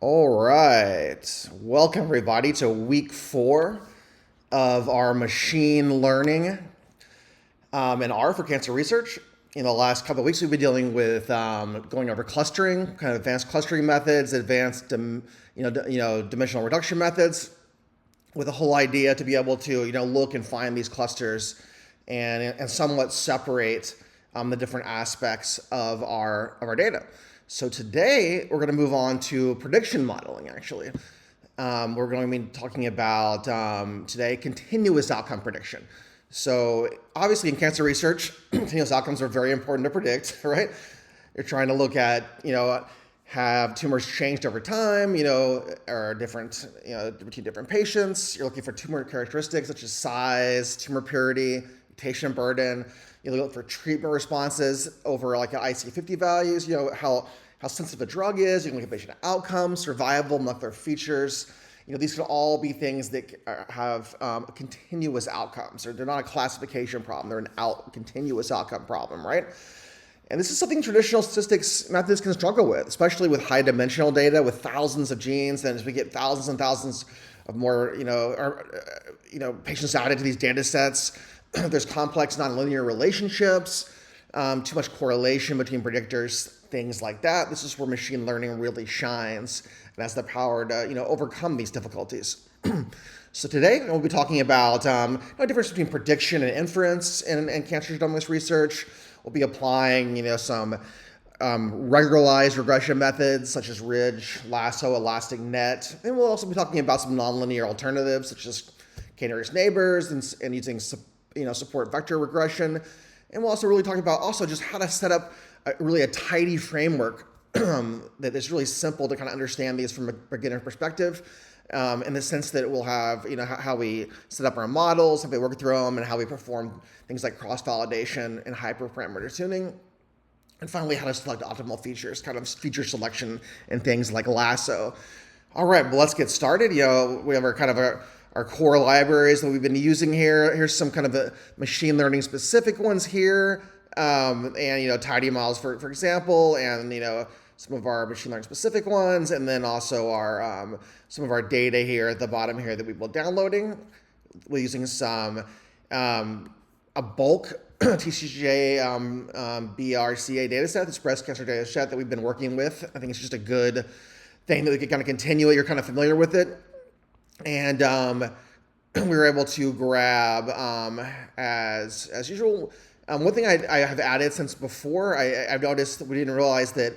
All right. Welcome, everybody, to week 4 of our machine learning in R for cancer research. In the last couple of weeks, we've been dealing with going over clustering, kind of advanced clustering methods, advanced dimensional reduction methods, with the whole idea to be able to look and find these clusters and somewhat separate the different aspects of our data. So today we're going to move on to prediction modeling. Actually, we're going to be talking about today continuous outcome prediction. So obviously in cancer research, continuous outcomes are very important to predict, right? You're trying to look at have tumors changed over time, or different, between different patients. You're looking for tumor characteristics such as size, tumor purity, mutation burden. You look for treatment responses over like IC50 values, how sensitive a drug is. You can look at patient outcomes, survival, molecular features. These could all be things that have continuous outcomes. They're not a classification problem. They're a continuous outcome problem, right? And this is something traditional statistics methods can struggle with, especially with high dimensional data with thousands of genes. And as we get thousands and thousands of more, patients added to these data sets, there's complex nonlinear relationships, too much correlation between predictors, things like that. This is where machine learning really shines and has the power to overcome these difficulties. So today we'll be talking about the difference between prediction and inference in cancer genomics research. We'll be applying some regularized regression methods such as ridge, lasso, elastic net, and we'll also be talking about some nonlinear alternatives such as k-nearest neighbors and using support vector regression. And we'll also really talk about also just how to set up a tidy framework that is really simple to kind of understand these from a beginner perspective, in the sense that it will have how we set up our models, how we work through them, and how we perform things like cross-validation and hyperparameter tuning. And finally, how to select optimal features, kind of feature selection and things like lasso. All right, well, let's get started. We have our core libraries that we've been using here. Here's some kind of machine learning specific ones here, and tidy models for example, and some of our machine learning specific ones, and then also our some of our data here at the bottom here that we will downloading. We're using some a bulk TCGA BRCA data set, this breast cancer data set that we've been working with. I think it's just a good thing that we can kind of continue it. You're kind of familiar with it. And we were able to grab, as usual, one thing I have added since before, I've noticed that we didn't realize that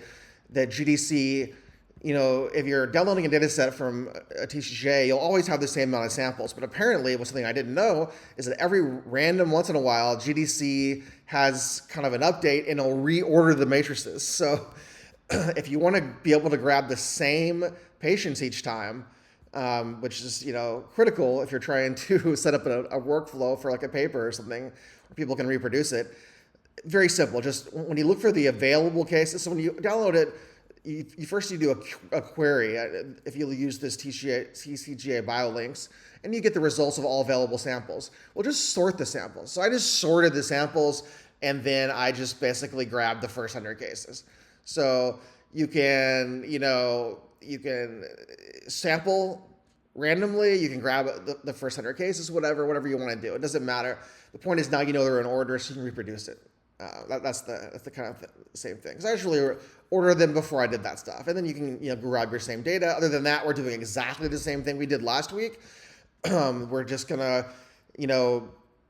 GDC, if you're downloading a data set from a TCGA, you'll always have the same amount of samples. But apparently, what's something I didn't know is that every random once in a while, GDC has kind of an update and it'll reorder the matrices. So if you want to be able to grab the same patients each time, which is critical if you're trying to set up a workflow for like a paper or something where people can reproduce it. Very simple. Just when you look for the available cases, so when you download it, you first do a query. If you use this TCGA biolinks, and you get the results of all available samples. Well, just sort the samples. So I just sorted the samples, and then I just basically grabbed the first 100 cases. So you can sample randomly. You can grab the first 100 cases, whatever you want to do. It doesn't matter. The point is now they're in order, so you can reproduce it. That's the kind of same thing. Because I usually order them before I did that stuff, and then you can grab your same data. Other than that, we're doing exactly the same thing we did last week. We're just gonna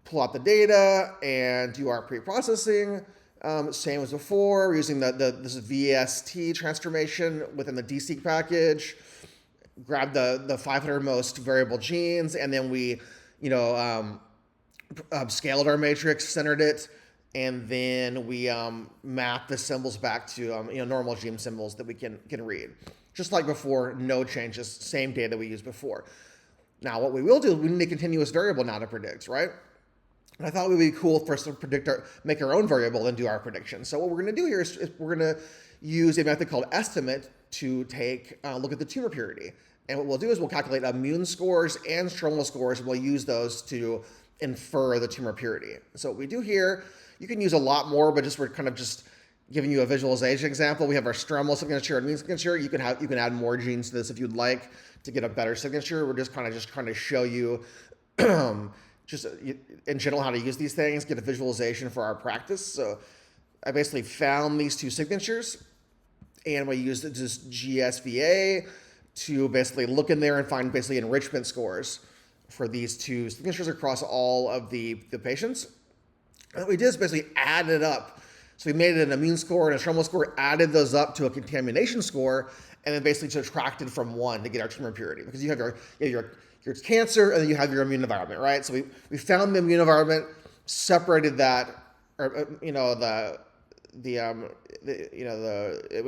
pull out the data and do our pre-processing. Same as before. We're using this VST transformation within the DSeq package. Grab the 500 most variable genes, and then we scaled our matrix, centered it, and then we map the symbols back to normal gene symbols that we can read. Just like before, no changes, same data we used before. Now what we will do, we need a continuous variable now to predict, right? And I thought it would be cool for us to make our own variable and do our prediction. So what we're going to do here is we're going to use a method called estimate to take a look at the tumor purity. And what we'll do is we'll calculate immune scores and stromal scores, and we'll use those to infer the tumor purity. So what we do here, you can use a lot more, but we're kind of just giving you a visualization example. We have our stromal signature and mean signature. You can add more genes to this if you'd like to get a better signature. We're just trying to show you just in general how to use these things, get a visualization for our practice. So I basically found these two signatures, and we used this GSVA to basically look in there and find basically enrichment scores for these two signatures across all of the patients. And what we did is basically added up. So we made it an immune score and a stromal score, added those up to a contamination score, and then basically subtracted from one to get our tumor purity. Because you have your cancer, and then you have your immune environment, right? So we found the immune environment, separated that, or we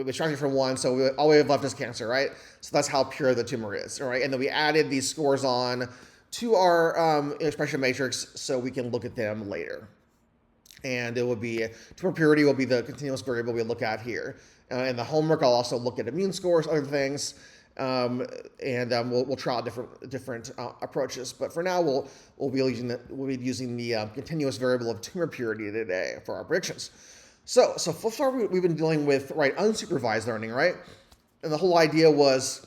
extracted from one, so all we have left is cancer, right? So that's how pure the tumor is, all right? And then we added these scores on to our expression matrix so we can look at them later. And it will be, tumor purity will be the continuous variable we look at here. In the homework, I'll also look at immune scores, other things, we'll try out different approaches. But for now, we'll be using the continuous variable of tumor purity today for our predictions. So far we've been dealing with unsupervised learning, right? And the whole idea was,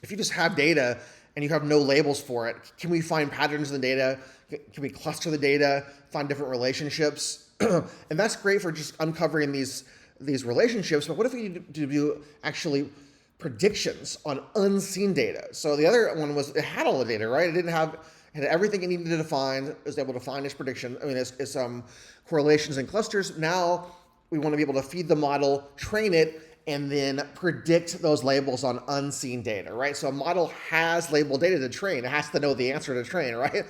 if you just have data and you have no labels for it, can we find patterns in the data? Can we cluster the data, find different relationships? And that's great for just uncovering these relationships. But what if we do actually predictions on unseen data? So the other one was, it had all the data, right? It had everything it needed to find. It was able to find its prediction. It's correlations and clusters. Now we want to be able to feed the model, train it, and then predict those labels on unseen data, right? So a model has labeled data to train. It has to know the answer to train, right?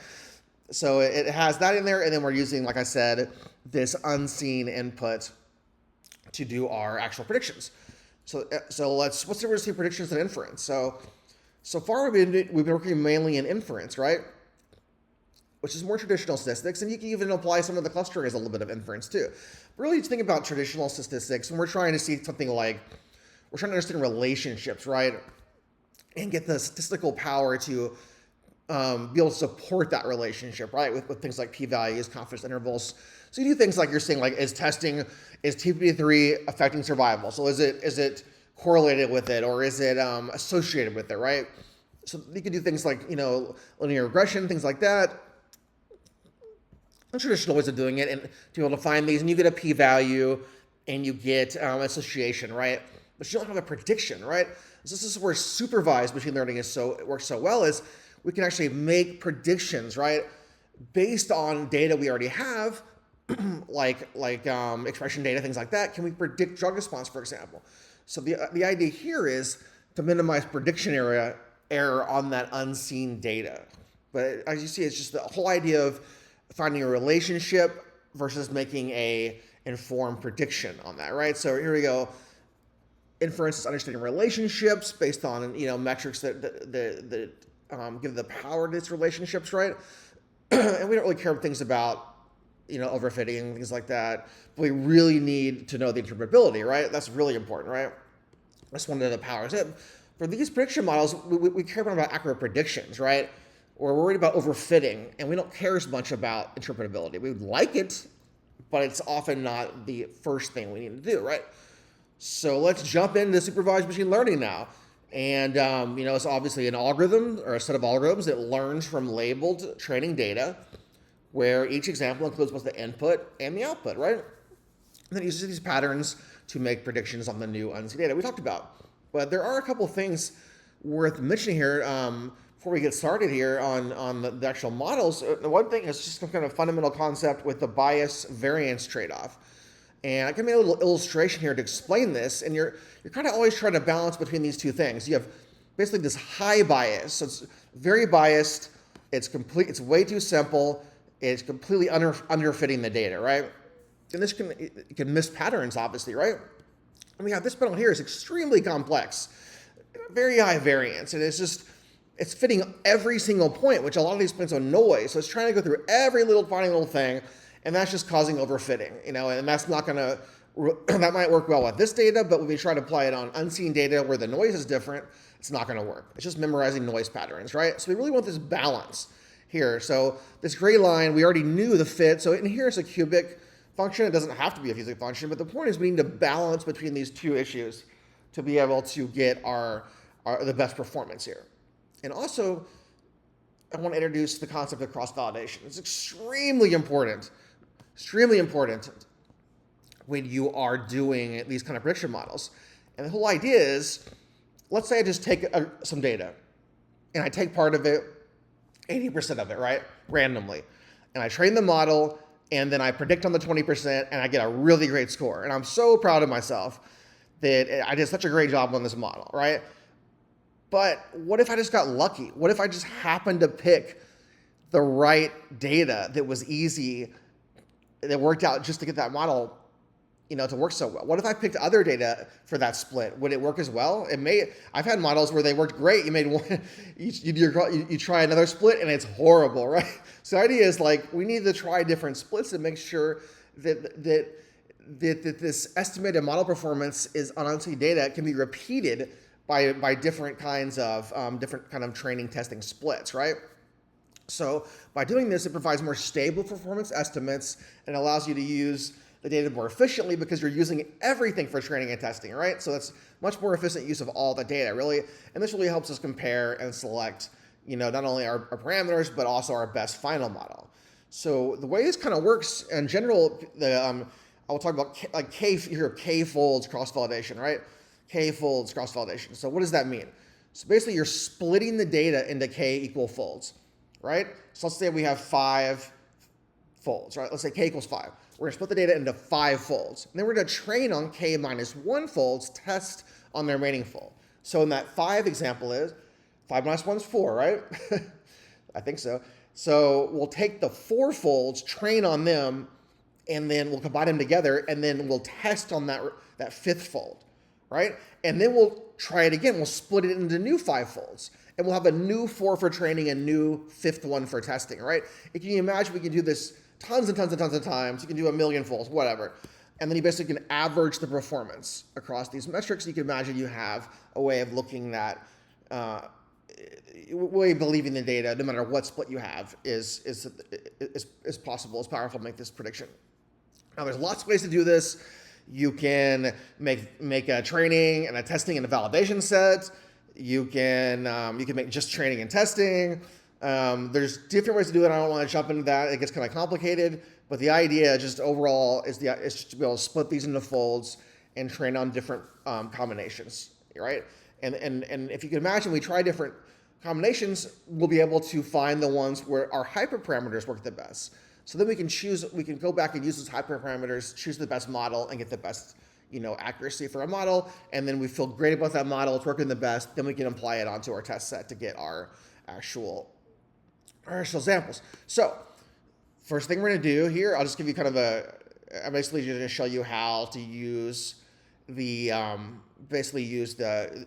So it has that in there, and then we're using, like I said, this unseen input to do our actual predictions. So what's the difference between predictions and inference? So far we've been working mainly in inference, right? Which is more traditional statistics, and you can even apply some of the clustering as a little bit of inference too. But really, to think about traditional statistics, when we're trying to see something like, we're trying to understand relationships, right? And get the statistical power to be able to support that relationship, right? With things like p-values, confidence intervals. So you do things like you're saying, like, is TP3 affecting survival? So is it correlated with it, or is it associated with it, right? So you could do things like, linear regression, things like that. Traditional ways of doing it, and to be able to find these, and you get a p-value, and you get association, right? But you don't have a prediction, right? So this is where supervised machine learning works so well, is we can actually make predictions, right, based on data we already have, like expression data, things like that. Can we predict drug response, for example? So the idea here is to minimize prediction error on that unseen data. But as you see, it's just the whole idea of finding a relationship versus making a informed prediction on that, right? So here we go. Inference is understanding relationships based on metrics that give the power to these relationships, right? And we don't really care things about overfitting, things like that. But we really need to know the interpretability, right? That's really important, right? That's one of the powers. For these prediction models, we care about accurate predictions, right? We're worried about overfitting, and we don't care as much about interpretability. We would like it, but it's often not the first thing we need to do, right? So let's jump into supervised machine learning now. And, it's obviously an algorithm, or a set of algorithms that learns from labeled training data, where each example includes both the input and the output, right? And then it uses these patterns to make predictions on the new unseen data we talked about. But there are a couple things worth mentioning here before we get started here on the actual models. The one thing is just some kind of fundamental concept with the bias variance trade-off. And I can make a little illustration here to explain this. And you're kind of always trying to balance between these two things. You have basically this high bias. So it's very biased. It's way too simple. It's completely underfitting the data, right? And this can miss patterns, obviously, right? And we have this panel here is extremely complex, very high variance. And it's fitting every single point, which a lot of these points are noise. So it's trying to go through every tiny little thing. And that's just causing overfitting, and that's not gonna, that might work well with this data, but when we try to apply it on unseen data where the noise is different, it's not gonna work. It's just memorizing noise patterns, right? So we really want this balance here. So this gray line, we already knew the fit. So in here it's a cubic function. It doesn't have to be a physics function, but the point is we need to balance between these two issues to be able to get the best performance here. And also, I want to introduce the concept of cross-validation. It's extremely important when you are doing these kind of prediction models. And the whole idea is, let's say I just take some data, and I take part of it, 80% of it, right, randomly. And I train the model, and then I predict on the 20%, and I get a really great score. And I'm so proud of myself that I did such a great job on this model, right? But what if I just got lucky? What if I just happened to pick the right data that was easy, that worked out just to get that model, to work so well? What if I picked other data for that split? Would it work as well? It may. I've had models where they worked great. You made one, you try another split and it's horrible, right? So the idea is we need to try different splits and make sure that this estimated model performance is on unseen data can be repeated by different kinds of training testing splits, right? So by doing this, it provides more stable performance estimates and allows you to use the data more efficiently because you're using everything for training and testing, right? So it's much more efficient use of all the data, really. And this really helps us compare and select, not only our parameters, but also our best final model. So the way this kind of works in general, I will talk about K folds cross-validation, right? K folds cross-validation. So what does that mean? So basically you're splitting the data into K equal folds, right? So let's say we have 5 folds, right? Let's say K equals 5. We're gonna split the data into 5 folds. And then we're gonna train on K minus 1 folds, test on the remaining fold. So in that 5 example is, 5 minus 1 is 4, right? I think so. So we'll take the 4 folds, train on them, and then we'll combine them together, and then we'll test on that 5th fold, right? And then we'll try it again. We'll split it into new 5 folds. And we'll have a new 4 for training, a new 5th one for testing, right? And can you imagine we can do this tons and tons and tons of times? You can do a million folds, whatever. And then you basically can average the performance across these metrics. You can imagine you have a way of looking at, way of believing the data, no matter what split you have, is possible, is powerful to make this prediction. Now, there's lots of ways to do this. You can make a training and a testing and a validation set. You can make just training and testing. There's different ways to do it. I don't want to jump into that. It gets kind of complicated. But the idea, just overall, is just to be able to split these into folds and train on different combinations, right? And if you can imagine, we try different combinations, we'll be able to find the ones where our hyperparameters work the best. So then we can go back and use those hyperparameters, choose the best model, and get the best accuracy for a model. And then we feel great about that model, it's working the best. Then we can apply it onto our test set to get our actual samples. So first thing we're going to do here, I'll just give you I'm basically going to show you how to use the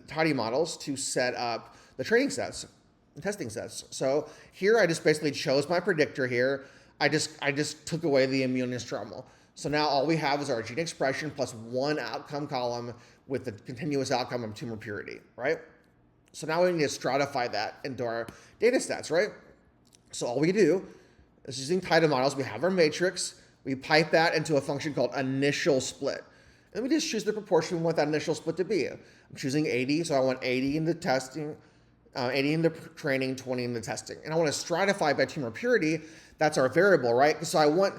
tidy models to set up the training sets and testing sets. So here I just basically chose my predictor here. I just took away the immune instrumental. So now all we have is our gene expression plus 1 outcome column with the continuous outcome of tumor purity, right? So now we need to stratify that into our data sets, right? So all we do is using tidy models, we have our matrix, we pipe that into a function called initial split. And we just choose the proportion we want that initial split to be. I'm choosing 80, so I want 80 in the testing, 80 in the training, 20 in the testing. And I want to stratify by tumor purity. That's our variable, right? So I want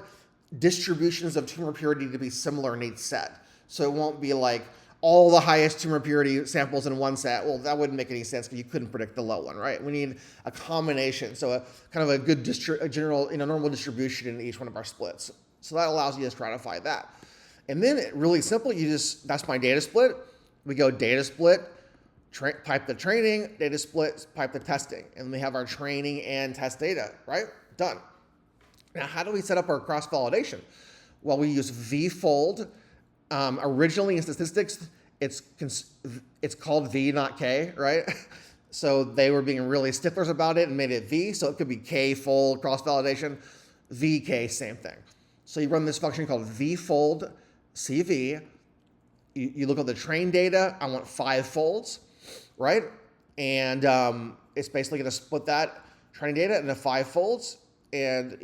distributions of tumor purity to be similar in each set. So it won't be like all the highest tumor purity samples in one set. Well, that wouldn't make any sense because you couldn't predict the low one, right? We need a combination. So a kind of a good general, normal distribution in each one of our splits. So that allows you to stratify that. And then really simple, that's my data split. We go data split, pipe the training, data split, pipe the testing. And we have our training and test data, right? Done. Now, how do we set up our cross-validation? Well, we use V-fold. Originally in statistics, it's called V, not K, right? So they were being really sticklers about it and made it V. So it could be K-fold cross-validation. VK, same thing. So you run this function called V-fold CV. You look at the train data. I want 5 folds, right? And it's basically going to split that training data into 5 folds. And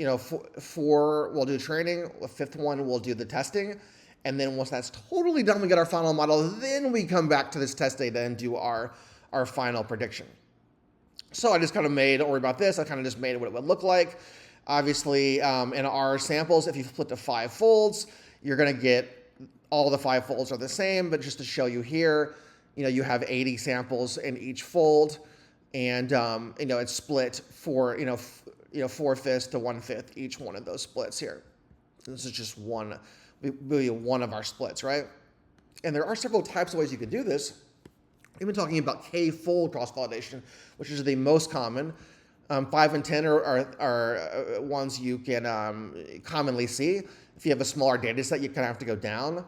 four we'll do training. The fifth one we'll do the testing. And then once that's totally done, we get our final model. Then we come back to this test data and do our final prediction. So I just kind of made, don't worry about this, I kind of just made what it would look like. Obviously, in our samples, if you split to 5 folds, you're going to get all the 5 folds are the same. But just to show you here, you have 80 samples in each fold, and it's split for 4/5 to 1/5 each one of those splits here. This is just one of our splits, right? And there are several types of ways you can do this. We've been talking about k-fold cross-validation, which is the most common. 5 and 10 are ones you can commonly see. If you have a smaller data set, you kind of have to go down.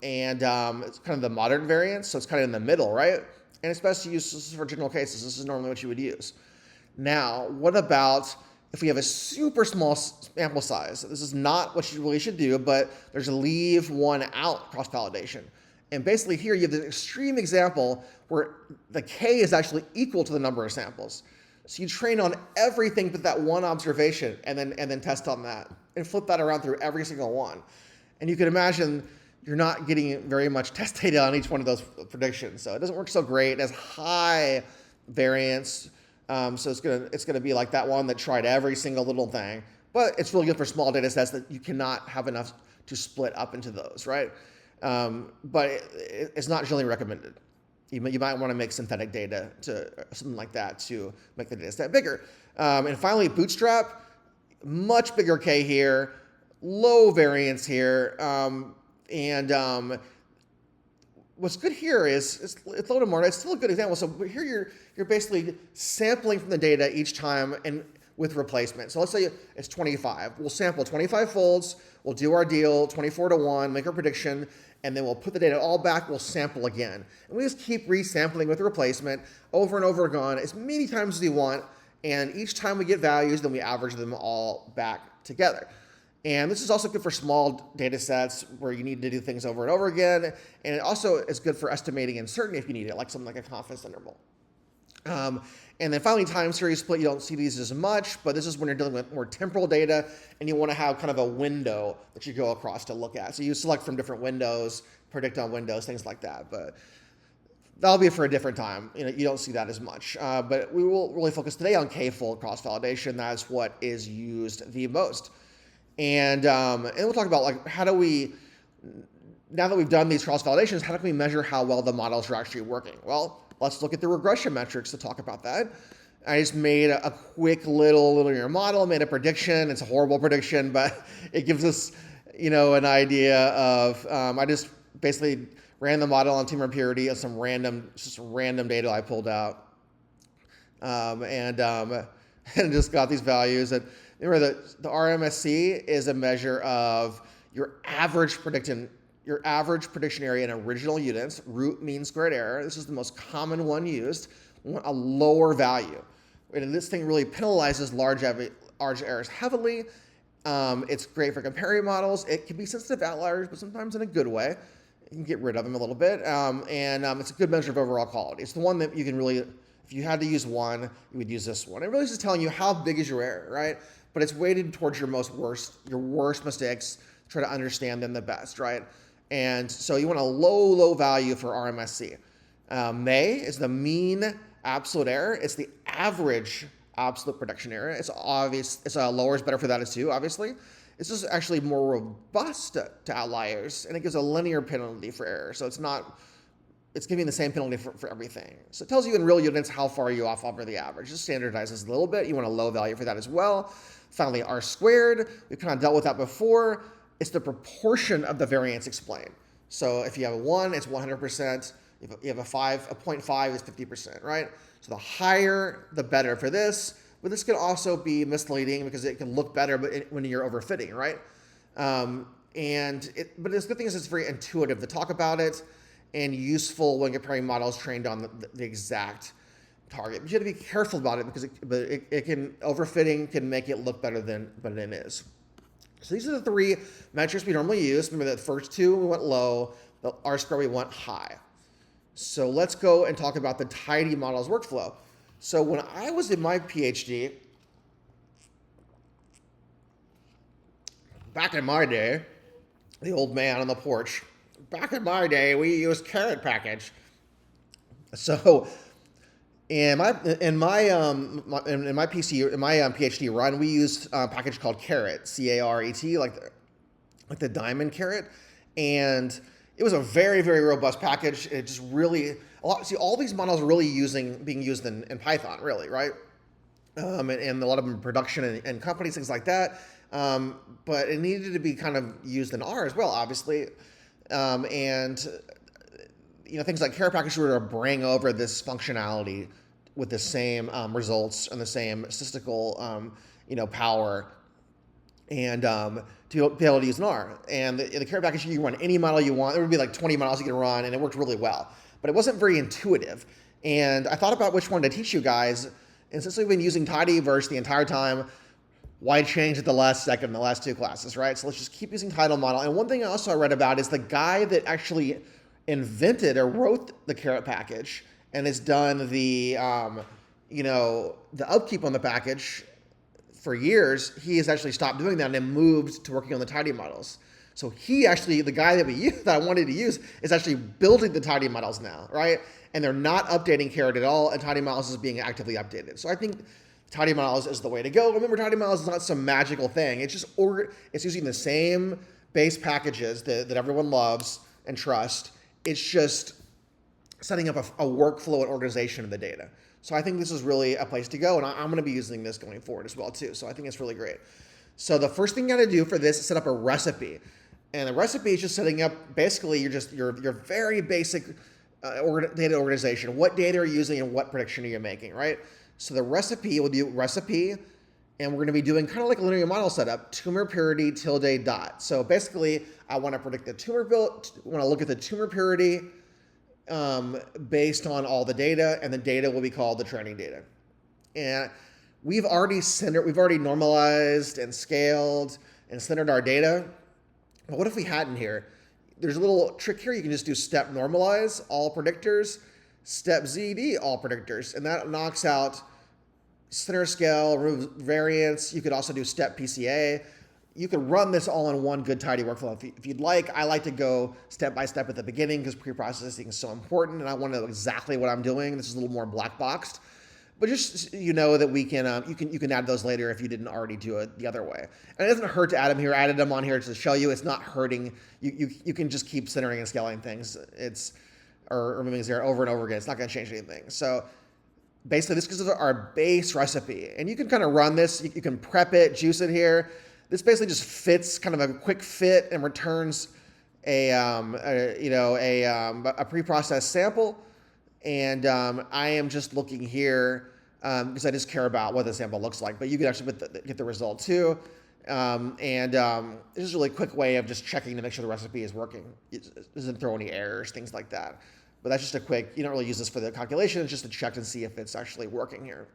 It's kind of the modern variant, so it's kind of in the middle, right? And it's best to use this for general cases. This is normally what you would use. Now, what about if we have a super small sample size? This is not what you really should do, but there's a leave one out cross-validation. And basically here you have the extreme example where the k is actually equal to the number of samples. So you train on everything but that one observation and then test on that and flip that around through every single one. And you can imagine you're not getting very much test data on each one of those predictions. So it doesn't work so great. It has high variance. So it's gonna be like that one that tried every single little thing. But it's really good for small data sets that you cannot have enough to split up into those, right? But it's not generally recommended. You might want to make synthetic data to something like that to make the data set bigger. And finally, Bootstrap, much bigger K here, low variance here. What's good here is it's a little more. It's still a good example. So here you're basically sampling from the data each time and with replacement. So let's say it's 25. We'll sample 25 folds. We'll do our deal 24 to 1, make our prediction, and then we'll put the data all back. We'll sample again, and we just keep resampling with replacement over and over again as many times as we want. And each time we get values, then we average them all back together. And this is also good for small data sets where you need to do things over and over again. And it also is good for estimating uncertainty if you need it, like something like a confidence interval. And then finally, time series split. You don't see these as much, but this is when you're dealing with more temporal data and you want to have kind of a window that you go across to look at. So you select from different windows, predict on windows, things like that. But that'll be for a different time. You don't see that as much. But we will really focus today on k-fold cross-validation. That's what is used the most. And we'll talk about like how do we, now that we've done these cross-validations, how can we measure how well the models are actually working? Well, let's look at the regression metrics to talk about that. I just made a quick little linear model, made a prediction. It's a horrible prediction, but it gives us, an idea of, I just basically ran the model on tumor purity of some random data I pulled out. And just got these values. And remember that the RMSE is a measure of your average prediction area in original units, root mean squared error. This is the most common one used. We want a lower value. And this thing really penalizes large errors heavily. It's great for comparing models. It can be sensitive to outliers, but sometimes in a good way. You can get rid of them a little bit. It's a good measure of overall quality. It's the one that you can really, if you had to use one, you would use this one. It really is just telling you how big is your error, right? But it's weighted towards your worst mistakes, try to understand them the best, right? And so you want a low value for RMSE. May is the mean absolute error. It's the average absolute prediction error. It's obvious. Lower is better for that as too, obviously. It's just actually more robust to outliers, and it gives a linear penalty for error. So it's giving the same penalty for everything. So it tells you in real units how far you off over the average. Just standardizes a little bit. You want a low value for that as well. Finally, R squared. We've kind of dealt with that before. It's the proportion of the variance explained. So if you have a 1, it's 100%. If you have a 0.5 is 50%, right? So the higher, the better for this. But this can also be misleading because it can look better when you're overfitting, right? But the good thing is it's very intuitive to talk about it and useful when comparing models trained on the exact target. But you have to be careful about it because overfitting can make it look better than it is. So these are the 3 metrics we normally use. Remember the first 2 we went low, the R squared we went high. So let's go and talk about the tidy models workflow. So when I was in my PhD, back in my day, the old man on the porch, back in my day, we used carrot package. So in my PhD run, we used a package called Caret, C-A-R-E-T, like the diamond carrot, and it was a very, very robust package. It just really all these models are really being used in Python, really, right? And a lot of them in production and companies, things like that. But it needed to be kind of used in R as well, obviously, and things like Caret package were to bring over this functionality with the same results and the same statistical power, and to be able to use an R. And the Caret package, you can run any model you want. There would be like 20 models you can run, and it worked really well. But it wasn't very intuitive. And I thought about which one to teach you guys. And since we've been using tidyverse the entire time, why change at the last second in the last two classes, right? So let's just keep using title model. And one thing I also read about is the guy that actually invented or wrote the Caret package and has done the upkeep on the package for years. He has actually stopped doing that and moved to working on the tidy models. So he actually, the guy that I wanted to use, is actually building the tidy models now, right? And they're not updating Caret at all, and tidy models is being actively updated. So I think tidy models is the way to go. Remember, tidy models is not some magical thing. It's just it's using the same base packages that everyone loves and trust. It's just setting up a workflow and organization of the data. So I think this is really a place to go, and I'm going to be using this going forward as well too. So I think it's really great. So the first thing you got to do for this is set up a recipe, and the recipe is just setting up basically your very basic data organization. What data are you using and what prediction are you making, right? So the recipe will do recipe, and we're going to be doing kind of like a linear model setup, tumor purity tilde dot. So basically, I want to predict the tumor build. I want to look at the tumor purity based on all the data, and the data will be called the training data. And we've already normalized and scaled and centered our data. But what if we hadn't here? There's a little trick here. You can just do step normalize all predictors, step ZD all predictors, and that knocks out center scale, remove variance. You could also do step PCA. You could run this all in one good tidy workflow if you'd like. I like to go step by step at the beginning because pre-processing is so important, and I want to know exactly what I'm doing. This is a little more black boxed, but just that we can you can add those later if you didn't already do it the other way. And it doesn't hurt to add them here. I added them on here to show you it's not hurting. You can just keep centering and scaling things. Or removing zero over and over again. It's not going to change anything. So basically, this is our base recipe, and you can kind of run this. You can prep it, juice it here. This basically just fits, kind of a quick fit, and returns a preprocessed sample. And I am just looking here because I just care about what the sample looks like. But you can actually get the result too. This is a really quick way of just checking to make sure the recipe is working. It doesn't throw any errors, things like that. But that's just a quick, you don't really use this for the calculation, it's just to check and see if it's actually working here.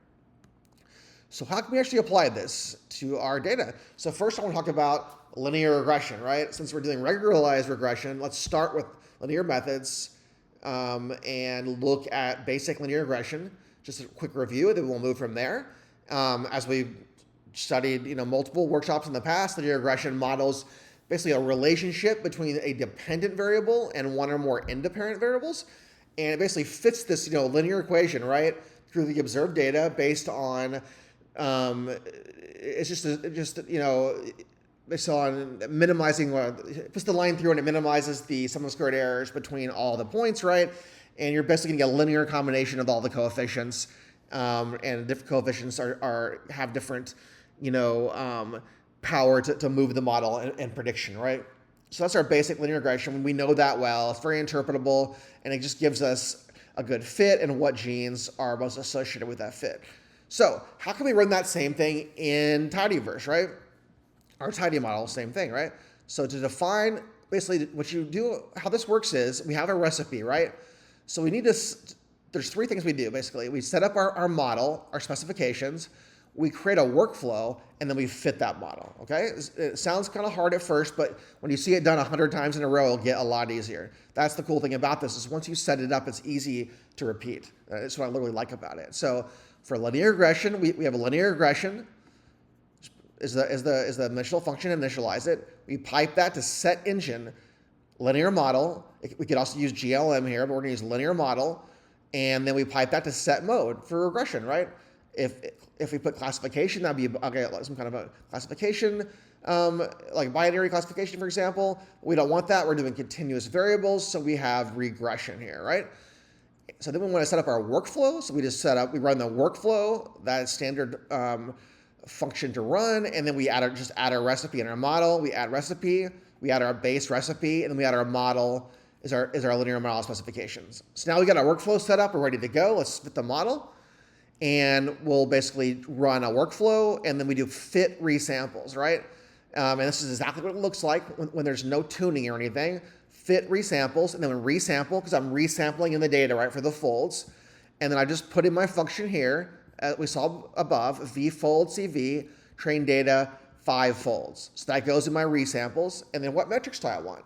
So how can we actually apply this to our data? So first I want to talk about linear regression, right? Since we're doing regularized regression, let's start with linear methods and look at basic linear regression. Just a quick review, then we'll move from there. As we studied multiple workshops in the past, linear regression models basically a relationship between a dependent variable and one or more independent variables, and it basically fits this linear equation right through the observed data based on based on minimizing puts the line through, and it minimizes the sum of squared errors between all the points, right? And you're basically going to get a linear combination of all the coefficients, and different coefficients have different power to move the model and prediction, right? So that's our basic linear regression. We know that well. It's very interpretable, and it just gives us a good fit and what genes are most associated with that fit. So how can we run that same thing in tidyverse, right? Our tidy model, same thing, right? So to define basically what you do, how this works is we have a recipe, right? So we need to, there's three things we do basically. We set up our model, our specifications, we create a workflow, and then we fit that model, okay? It sounds kind of hard at first, but when you see it done 100 times in a row, it'll get a lot easier. That's the cool thing about this, is once you set it up, it's easy to repeat. That's what I literally like about it. So for linear regression, we have a linear regression is the initial function, initialize it. We pipe that to set engine linear model. We could also use GLM here, but we're going to use linear model. And then we pipe that to set mode for regression, right? If we put classification, that'd be okay, some kind of a classification, like binary classification, for example. We don't want that. We're doing continuous variables, so we have regression here, right? So then we want to set up our workflow. So we run the workflow, that standard function to run, and then we just add a recipe in our model. We add recipe, we add our base recipe, and then we add our model is our linear model specifications. So now we got our workflow set up, we're ready to go. Let's spit the model, and we'll basically run a workflow, and then we do fit resamples, right? And this is exactly what it looks like when there's no tuning or anything. Fit resamples, and then we resample, because I'm resampling in the data, right, for the folds. And then I just put in my function here, we saw above, vfold cv, train data, 5 folds. So that goes in my resamples, and then what metrics do I want?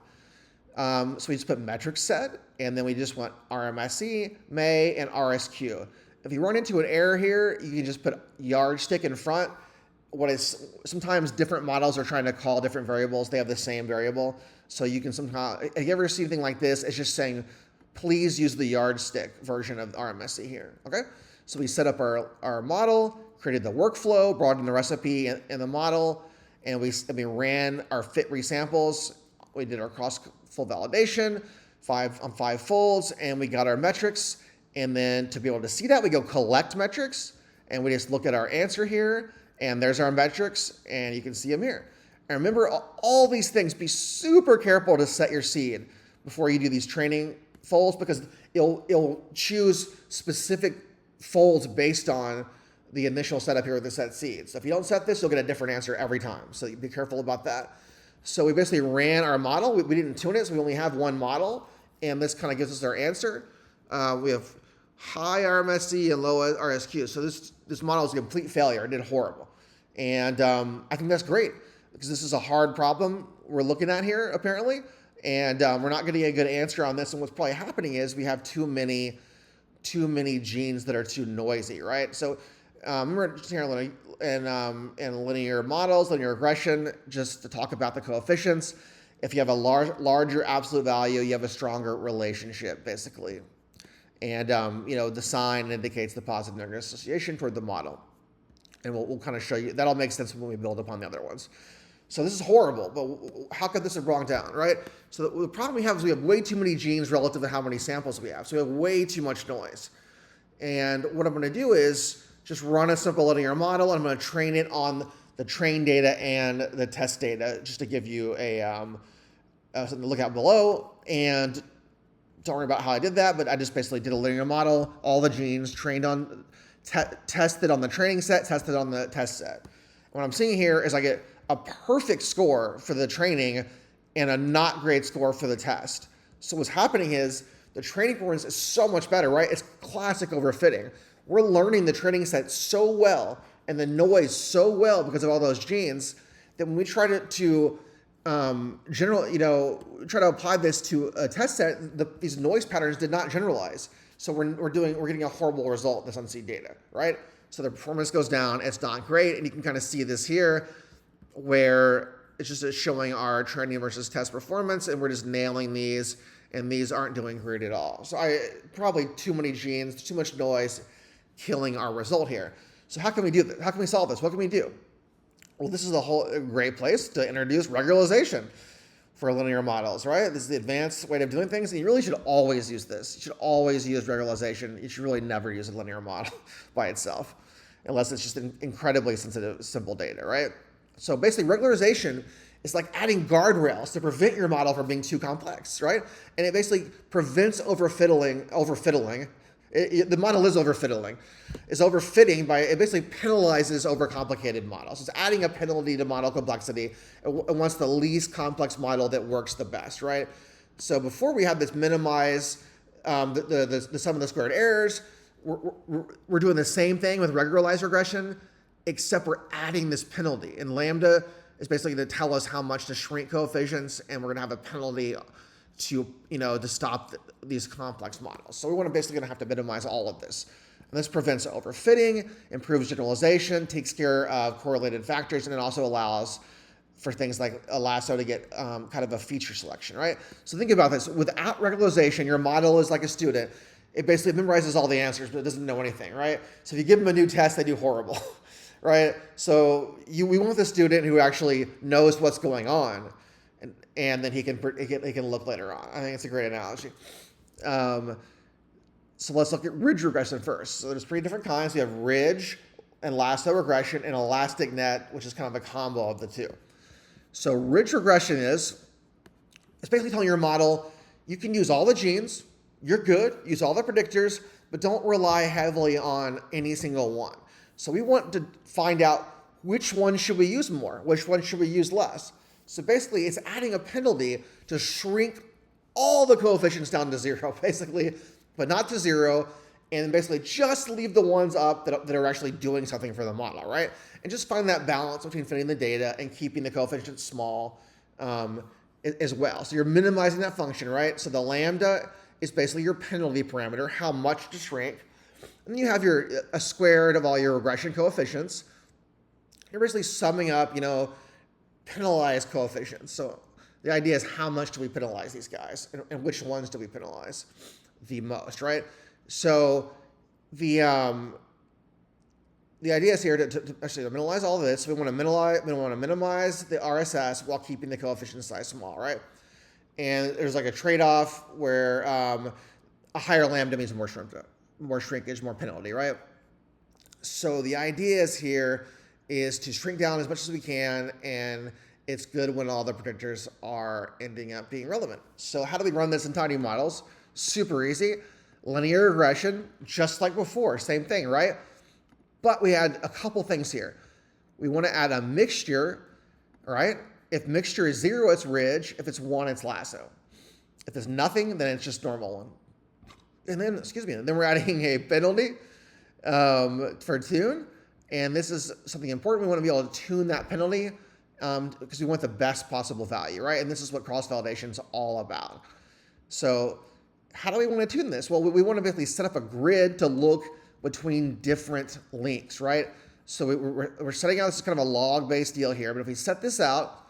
So we just put metrics set, and then we just want RMSE, May, and RSQ. If you run into an error here, you can just put yardstick in front. Sometimes different models are trying to call different variables. They have the same variable. So you can somehow, if you ever see anything like this, it's just saying, please use the yardstick version of RMSE here, okay? So we set up our model, created the workflow, brought in the recipe and the model, and we ran our fit resamples. We did our cross-fold validation, 5 folds, and we got our metrics. And then to be able to see that, we go collect metrics, and we just look at our answer here, and there's our metrics, and you can see them here. And remember, all these things, be super careful to set your seed before you do these training folds, because it'll choose specific folds based on the initial setup here with the set seed. So if you don't set this, you'll get a different answer every time. So be careful about that. So we basically ran our model. We didn't tune it, so we only have one model, and this kind of gives us our answer. We have high RMSE and low RSQ. So this model is a complete failure. It did horrible. And I think that's great, because this is a hard problem we're looking at here, apparently. And we're not getting a good answer on this. And what's probably happening is we have too many genes that are too noisy, right? So remember here in linear models, linear regression, just to talk about the coefficients, if you have a larger absolute value, you have a stronger relationship, basically. And the sign indicates the positive negative association toward the model. And we'll kind of show you, that'll make sense when we build upon the other ones. So this is horrible, but how could this have gone down, right? So the problem we have is we have way too many genes relative to how many samples we have. So we have way too much noise. And what I'm going to do is just run a simple linear model, and I'm going to train it on the train data and the test data, just to give you something to look at below. And don't worry about how I did that, but I just basically did a linear model, all the genes trained on, tested on the training set, tested on the test set. What I'm seeing here is I get a perfect score for the training and a not great score for the test. So what's happening is the training performance is so much better, right? It's classic overfitting. We're learning the training set so well and the noise so well because of all those genes that when we try to try to apply this to a test set, these noise patterns did not generalize. So we're getting a horrible result, this unseed data, right? So the performance goes down, it's not great, and you can kind of see this here where it's just showing our training versus test performance, and we're just nailing these, and these aren't doing great at all. So probably too many genes, too much noise, killing our result here. So how can we do this? How can we solve this? What can we do? Well, this is a great place to introduce regularization for linear models, right? This is the advanced way of doing things, and you really should always use this. You should always use regularization. You should really never use a linear model by itself, unless it's just incredibly sensitive, simple data, right? So basically, regularization is like adding guardrails to prevent your model from being too complex, right? And it basically prevents overfiddling. The model is overfiddling. It's overfitting by, it basically penalizes overcomplicated models. It's adding a penalty to model complexity and wants the least complex model that works the best, right? So before we have this minimize the sum of the squared errors, we're doing the same thing with regularized regression, except we're adding this penalty. And lambda is basically going to tell us how much to shrink coefficients, and we're going to have a penalty to stop these complex models. So we're basically going to have to minimize all of this. And this prevents overfitting, improves generalization, takes care of correlated factors, and it also allows for things like a lasso to get kind of a feature selection, right? So think about this. Without regularization, your model is like a student. It basically memorizes all the answers, but it doesn't know anything, right? So if you give them a new test, they do horrible, right? So we want the student who actually knows what's going on, and then he can look later on. I think it's a great analogy. So let's look at ridge regression first. So there's 3 different kinds. We have ridge and lasso regression and elastic net, which is kind of a combo of the two. So ridge regression it's basically telling your model, you can use all the genes, you're good, use all the predictors, but don't rely heavily on any single one. So we want to find out which one should we use more, which one should we use less. So basically it's adding a penalty to shrink all the coefficients down to 0, basically, but not to 0, and basically just leave the ones up that are actually doing something for the model, right? And just find that balance between fitting the data and keeping the coefficients small as well. So you're minimizing that function, right? So the lambda is basically your penalty parameter, how much to shrink. And then you have a squared of all your regression coefficients. You're basically summing up, penalized coefficients. So the idea is how much do we penalize these guys, and which ones do we penalize the most, right? So the idea is here to actually minimize all of this. We want to minimize the RSS while keeping the coefficient size small, right? And there's like a trade-off where a higher lambda means more shrinkage, more penalty, right? So the idea is here is to shrink down as much as we can, and it's good when all the predictors are ending up being relevant. So how do we run this in tiny models? Super easy. Linear regression, just like before, same thing, right? But we add a couple things here. We want to add a mixture, right? If mixture is 0, it's ridge. If it's 1, it's lasso. If there's nothing, then it's just normal one. And then, then we're adding a penalty for tune. And this is something important. We want to be able to tune that penalty because we want the best possible value, right? And this is what cross-validation is all about. So how do we want to tune this? Well, we want to basically set up a grid to look between different links, right? So we're setting out, this is kind of a log-based deal here, but if we set this out,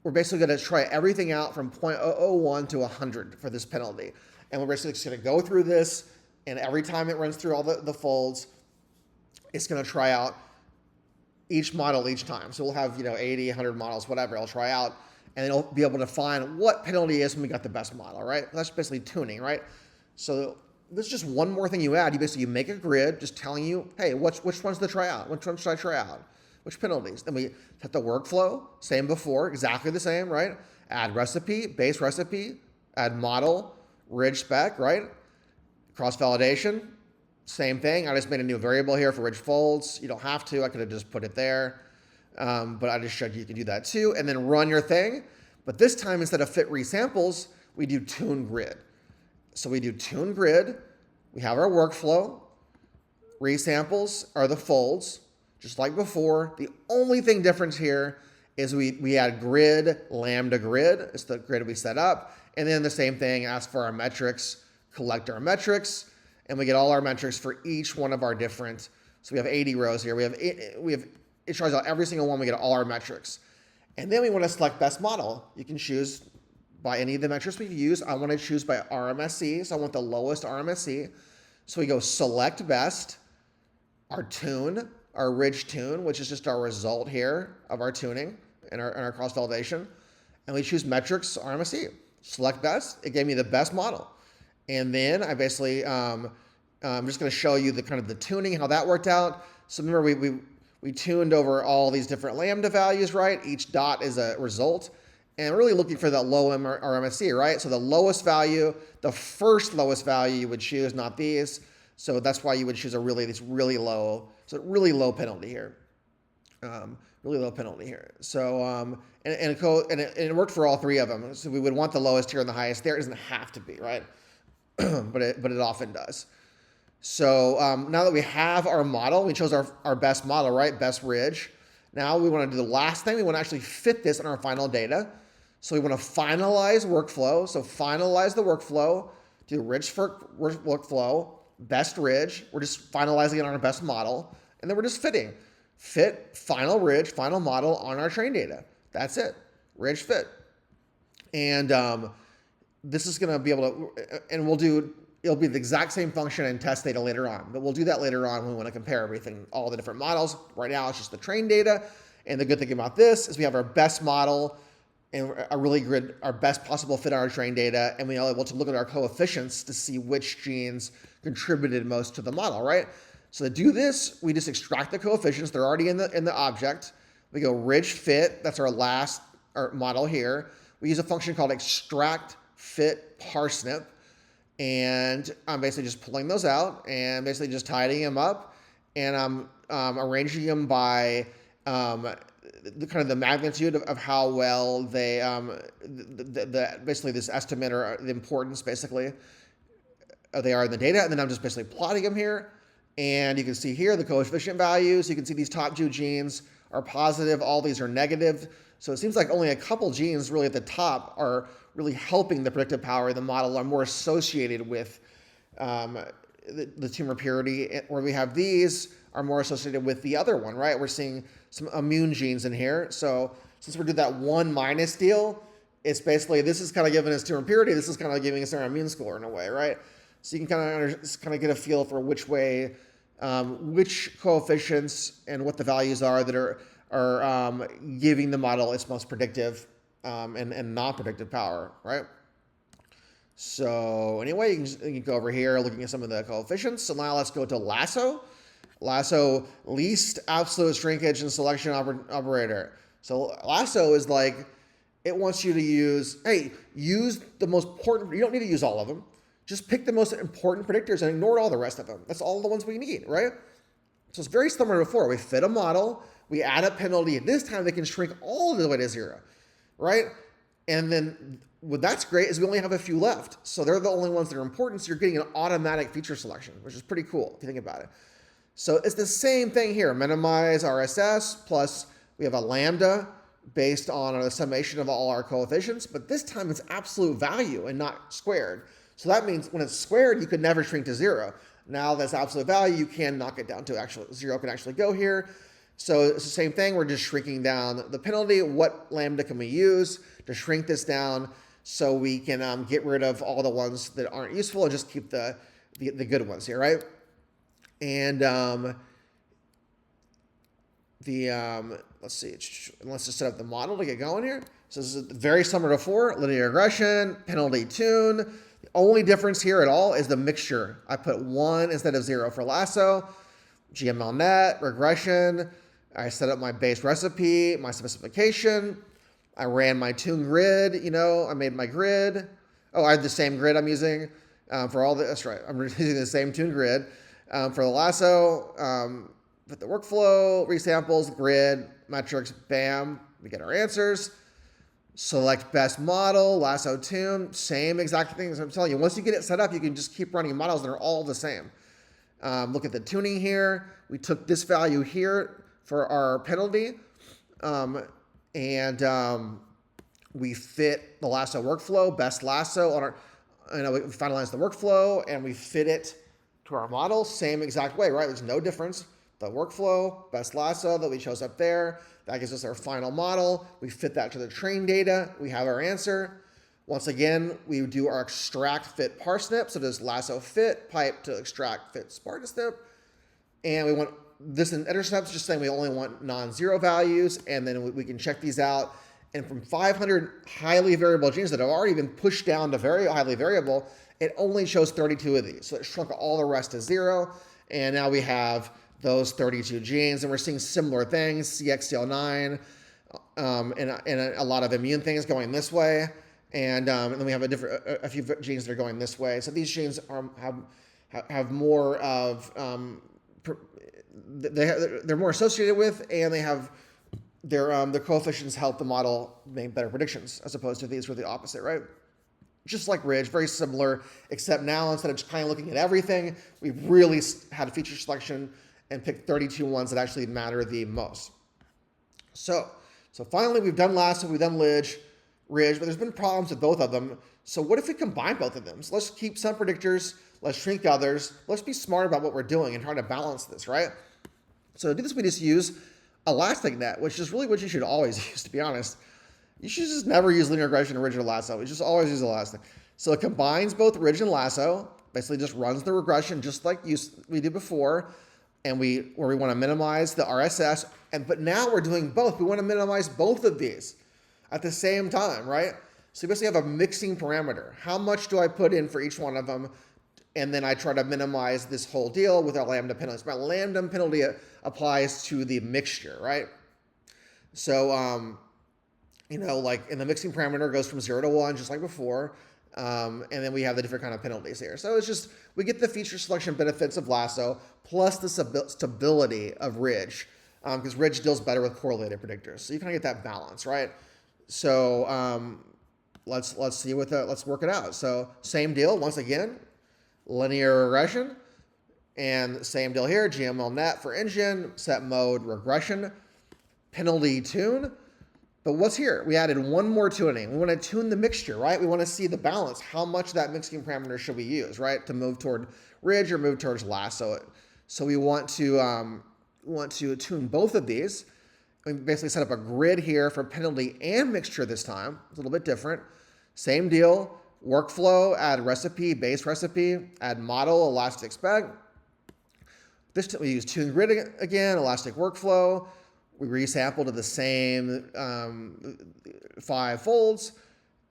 we're basically going to try everything out from 0.001 to 100 for this penalty. And we're basically just going to go through this, and every time it runs through all the folds, it's going to try out each model each time. So we'll have 80, 100 models, whatever. I'll try out, and it'll be able to find what penalty is when we got the best model, right? That's basically tuning, right? So this is just one more thing you add. You make a grid just telling you, hey, which ones to try out? Which ones should I try out? Which penalties? Then we set the workflow, same before, exactly the same, right? Add recipe, base recipe, add model, ridge spec, right? Cross-validation, same thing. I just made a new variable here for ridge folds. You don't have to. I could have just put it there. But I just showed you can do that too. And then run your thing. But this time, instead of fit resamples, we do tune grid. So we do tune grid. We have our workflow. Resamples are the folds, just like before. The only thing different here is we add grid, lambda grid. It's the grid we set up. And then the same thing, ask for our metrics, collect our metrics, and we get all our metrics for each one of our different. So we have 80 rows here. It tries out every single one. We get all our metrics. And then we want to select best model. You can choose by any of the metrics we've used. I want to choose by RMSE. So I want the lowest RMSE. So we go select best, our tune, our ridge tune, which is just our result here of our tuning and our cross-validation. And we choose metrics RMSE. Select best. It gave me the best model. And then I basically, I'm just going to show you the tuning, how that worked out. So remember, we tuned over all these different lambda values, right? Each dot is a result. And we're really looking for that low RMSE, right? So the lowest value, the first lowest value you would choose, not these. So that's why you would choose this really low penalty here. Really low penalty here. So, and it worked for all 3 of them. So we would want the lowest here and the highest there. It doesn't have to be, right? but it often does. So now that we have our model, we chose our best model, right? Best ridge. Now we want to do the last thing. We want to actually fit this in our final data. So we want to finalize workflow. So finalize the workflow, do ridge workflow, best ridge. We're just finalizing it on our best model. And then we're just fitting. Fit, final ridge, final model on our train data. That's it. Ridge fit. And this is going to be able to, and it'll be the exact same function in test data later on. But we'll do that later on when we want to compare everything, all the different models. Right now, it's just the train data. And the good thing about this is we have our best model and our best possible fit on our train data, and we are able to look at our coefficients to see which genes contributed most to the model, right? So to do this, we just extract the coefficients. They're already in the object. We go ridge fit. That's our model here. We use a function called extract fit parsnip, and I'm basically just pulling those out and basically just tidying them up, and I'm arranging them by the magnitude of how well they basically this estimate or the importance basically they are in the data, and then I'm just basically plotting them here, and you can see here the coefficient values. You can see these top 2 genes are positive, all these are negative. So it seems like only a couple genes really at the top are really helping the predictive power of the model, are more associated with the tumor purity, where we have these are more associated with the other one, right? We're seeing some immune genes in here. So since we're doing that 1- deal, it's basically, this is kind of giving us tumor purity, this is kind of giving us our immune score in a way, right? So you can kind of get a feel for which way, which coefficients and what the values are that are giving the model its most predictive and non-predictive power, right? So anyway, you can go over here looking at some of the coefficients. So now let's go to lasso. Lasso, least absolute shrinkage and selection operator. So lasso is like, it wants you to use the most important, you don't need to use all of them. Just pick the most important predictors and ignore all the rest of them. That's all the ones we need, right? So it's very similar to before. We fit a model, we add a penalty. This time they can shrink all the way to 0, right? And then what that's great is we only have a few left. So they're the only ones that are important. So you're getting an automatic feature selection, which is pretty cool if you think about it. So it's the same thing here. Minimize RSS plus we have a lambda based on a summation of all our coefficients, but this time it's absolute value and not squared. So that means when it's squared, you could never shrink to 0. Now that's absolute value, you can knock it down to actual 0 can actually go here. So it's the same thing. We're just shrinking down the penalty. What lambda can we use to shrink this down so we can get rid of all the ones that aren't useful and just keep the good ones here, right? And let's see, let's just set up the model to get going here. So this is very similar to before, linear regression, penalty tune. The only difference here at all is the mixture. I put 1 instead of 0 for lasso, GMLnet, regression. I set up my base recipe, my specification. I ran my tune grid, I made my grid. Oh, I have the same grid I'm using for all the, that's right. I'm using the same tune grid for the lasso, put the workflow, resamples, grid, metrics, bam, we get our answers. Select best model, lasso tune, same exact things. I'm telling you, once you get it set up, you can just keep running models that are all the same. Look at the tuning here. We took this value here for our penalty, and we fit the lasso workflow, best lasso on our, we finalized the workflow and we fit it to our model, same exact way, right? There's no difference. The workflow, best lasso that we chose up there, that gives us our final model. We fit that to the train data. We have our answer. Once again, we do our extract fit parsnip. So there's lasso fit pipe to extract fit parsnip. And we want this in intercepts, just saying we only want non-zero values. And then we can check these out. And from 500 highly variable genes that have already been pushed down to very highly variable, it only shows 32 of these. So it shrunk all the rest to 0. And now we have those 32 genes, and we're seeing similar things, CXCL9, and a lot of immune things going this way, and then we have a few genes that are going this way. So these genes have more of they're more associated with, and they have their coefficients help the model make better predictions, as opposed to these were the opposite, right? Just like Ridge, very similar, except now instead of just kind of looking at everything, we've really had a feature selection and picked 32 ones that actually matter the most. So finally, we've done lasso, we've done Ridge, but there's been problems with both of them. So what if we combine both of them? So let's keep some predictors, let's shrink others. Let's be smart about what we're doing and try to balance this, right? So to do this, we just use elastic net, which is really what you should always use, to be honest. You should just never use linear regression or rigid lasso. You just always use elastic. So it combines both rigid and lasso, basically just runs the regression just like we did before, and where we want to minimize the RSS, but now we're doing both. We want to minimize both of these at the same time, right? So you basically have a mixing parameter. How much do I put in for each one of them? And then I try to minimize this whole deal with our lambda penalties. My lambda penalty applies to the mixture, right? So, like in the mixing parameter goes from 0 to 1, just like before. And then we have the different kind of penalties here. So it's just, we get the feature selection benefits of lasso plus the stability of ridge, because ridge deals better with correlated predictors. So you kind of get that balance, right? So let's see let's work it out. So same deal, once again, linear regression, and same deal here, GML net for engine, set mode regression, penalty tune. But what's here? We added one more tuning. We want to tune the mixture, right? We want to see the balance. How much of that mixing parameter should we use, right? To move toward ridge or move towards lasso. So we want to tune both of these. We basically set up a grid here for penalty and mixture this time. It's a little bit different. Same deal. Workflow, add recipe, base recipe, add model, elastic spec. This time we use tune grid again, elastic workflow. We resample to the same 5 folds,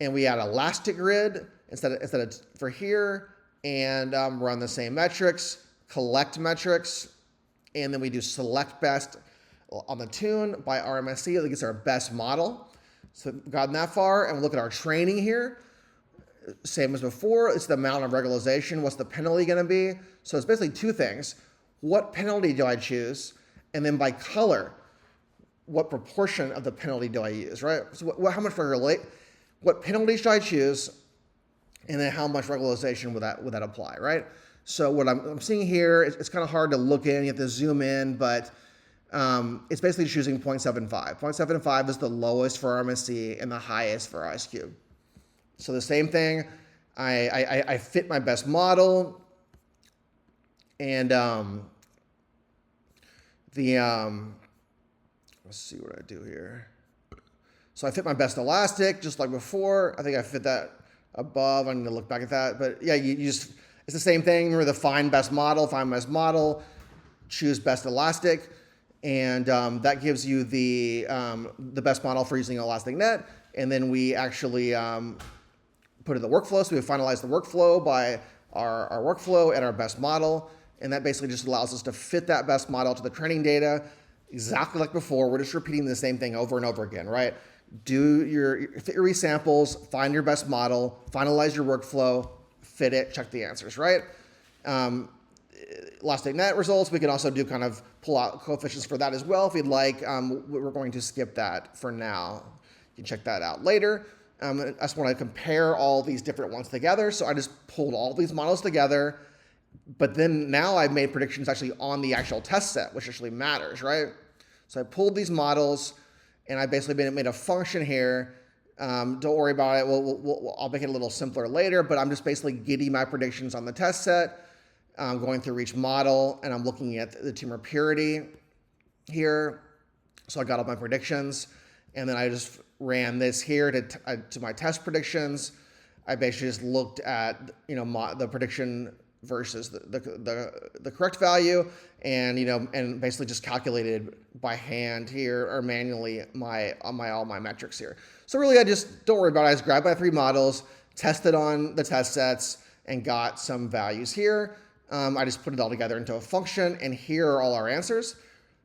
and we add elastic grid instead of for here, and run the same metrics, collect metrics, and then we do select best on the tune by RMSE. That gets our best model. So we've gotten that far, and we look at our training here. Same as before, it's the amount of regularization. What's the penalty going to be? So it's basically 2 things. What penalty do I choose? And then by color, what proportion of the penalty do I use, right? So how much what penalty should I choose? And then how much regularization would that apply, right? So what I'm seeing here, it's kind of hard to look in, you have to zoom in, but it's basically choosing 0.75. 0.75 is the lowest for RMSE and the highest for RS cube. So the same thing, I fit my best model, and let's see what I do here. So I fit my best elastic, just like before. I think I fit that above. I'm gonna look back at that, but yeah, you just, it's the same thing. Remember the find best model, choose best elastic, and that gives you the best model for using elastic net. And then we actually put in the workflow. So we finalize the workflow by our workflow and our best model. And that basically just allows us to fit that best model to the training data exactly like before. We're just repeating the same thing over and over again, right? Fit your resamples, find your best model, finalize your workflow, fit it, check the answers, right? Elastic net results, we can also do kind of pull out coefficients for that as well if you'd like. We're going to skip that for now. You can check that out later. I just want to compare all these different ones together. So I just pulled all these models together, but then now I've made predictions actually on the actual test set, which actually matters, right? So I pulled these models, and I basically made a function here. Don't worry about it. I'll make it a little simpler later, but I'm just basically getting my predictions on the test set. I'm going through each model, and I'm looking at the tumor purity here. So I got all my predictions, and then I just ran this here to my test predictions. I basically just looked at the prediction versus the correct value, and and basically just calculated by hand here or manually all my metrics here. So really, I just don't worry about it. I just grabbed my 3 models, tested on the test sets, and got some values here. I just put it all together into a function, and here are all our answers.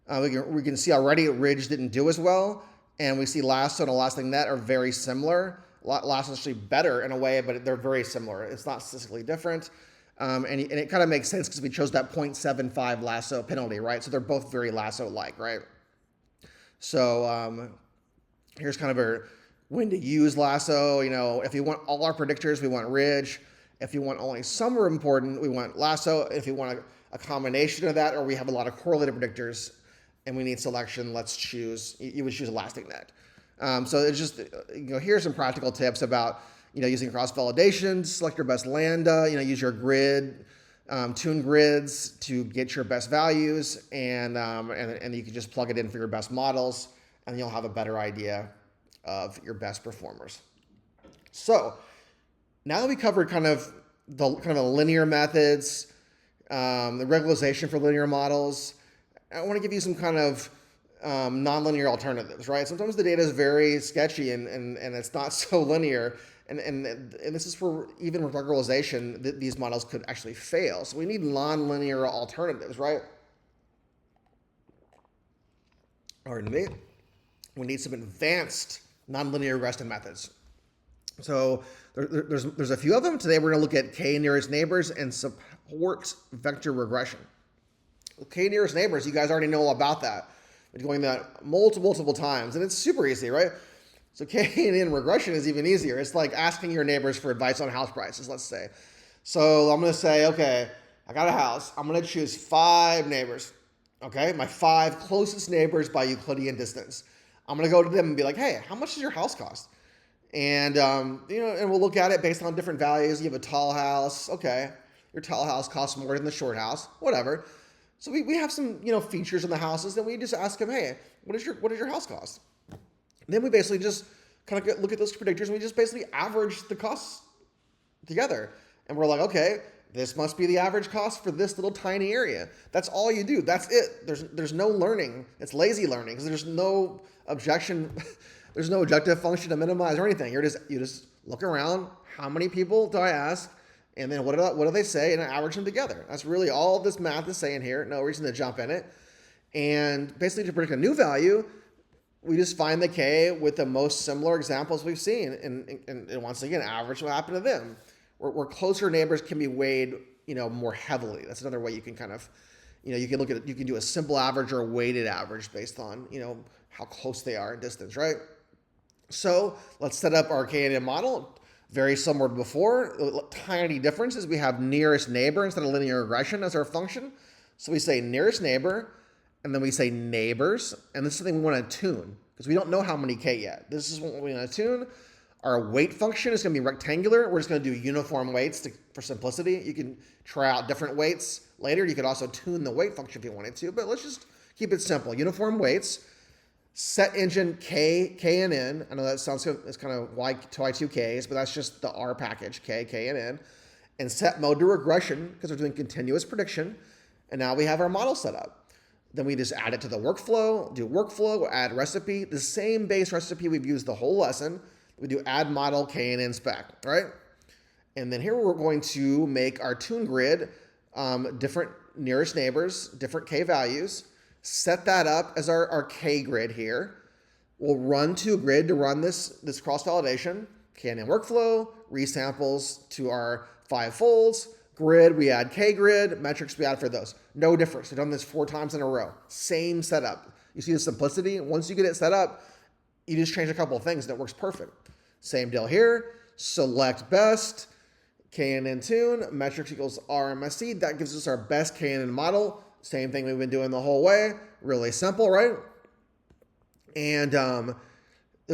We can see already Ridge didn't do as well, and we see lasso and elastic net are very similar. Lasso is actually better in a way, but they're very similar. It's not statistically different. And it kind of makes sense because we chose that 0.75 lasso penalty, right? So they're both very lasso-like, right? So here's kind of when to use lasso. If you want all our predictors, we want Ridge. If you want only some are important, we want lasso. If you want a combination of that, or we have a lot of correlated predictors and we need selection, you would choose elastic net. So it's just, here's some practical tips about, using cross-validation, select your best lambda, use your grid, tune grids to get your best values, and you can just plug it in for your best models, and you'll have a better idea of your best performers. So now that we covered kind of the linear methods, the regularization for linear models, I want to give you some kind of nonlinear alternatives, right? Sometimes the data is very sketchy and it's not so linear, and this is for even with regularization, these models could actually fail. So we need nonlinear alternatives, right? Pardon me. We need some advanced nonlinear regression methods. So there's a few of them. Today we're going to look at k-nearest neighbors and support vector regression. K-nearest neighbors, you guys already know all about that. We're doing that multiple times, and it's super easy, right? So k-in regression is even easier. It's like asking your neighbors for advice on house prices, let's say. So I'm going to say, okay, I got a house. I'm going to choose 5 neighbors, okay? My 5 closest neighbors by Euclidean distance. I'm going to go to them and be like, hey, how much does your house cost? And, and we'll look at it based on different values. You have a tall house. Okay, your tall house costs more than the short house, whatever. So we have some, features in the houses, and we just ask them, hey, what does your house cost? And then we basically just kind of look at those predictors, and we just basically average the costs together. And we're like, okay, this must be the average cost for this little tiny area. That's all you do. That's it. There's no learning. It's lazy learning because there's no objection. There's no objective function to minimize or anything. You just look around. How many people do I ask? And then what do they say? And I average them together. That's really all this math is saying here. No reason to jump in it. And basically to predict a new value, we just find the k with the most similar examples we've seen. And once again, average what happened to them. Where closer neighbors can be weighed, more heavily. That's another way you can kind of, you can look at it. You can do a simple average or a weighted average based on, how close they are in distance, right? So let's set up our k-in model. Very similar to before. Tiny differences. We have nearest neighbor instead of linear regression as our function. So we say nearest neighbor, and then we say neighbors. And this is something we want to tune because we don't know how many k yet. This is what we want to tune. Our weight function is going to be rectangular. We're just going to do uniform weights for simplicity. You can try out different weights later. You could also tune the weight function if you wanted to, but let's just keep it simple. Uniform weights. Set engine k and n. I know that sounds good. It's kind of y2ks, but that's just the R package, k and n. And set mode to regression because we're doing continuous prediction. And now we have our model set up. Then we just add it to the workflow, do workflow, add recipe, the same base recipe we've used the whole lesson. We do add model k and n spec, right? And then here we're going to make our tune grid, different nearest neighbors, different k values. Set that up as our k grid here. We'll run to a grid to run this cross-validation. K-in workflow, resamples to our 5 folds. Grid, we add k grid. Metrics, we add for those. No difference. We've done this 4 times in a row. Same setup. You see the simplicity? Once you get it set up, you just change a couple of things and it works perfect. Same deal here. Select best. K-in tune. Metrics equals RMSE. That gives us our best K-in model. Same thing we've been doing the whole way. Really simple, right? And then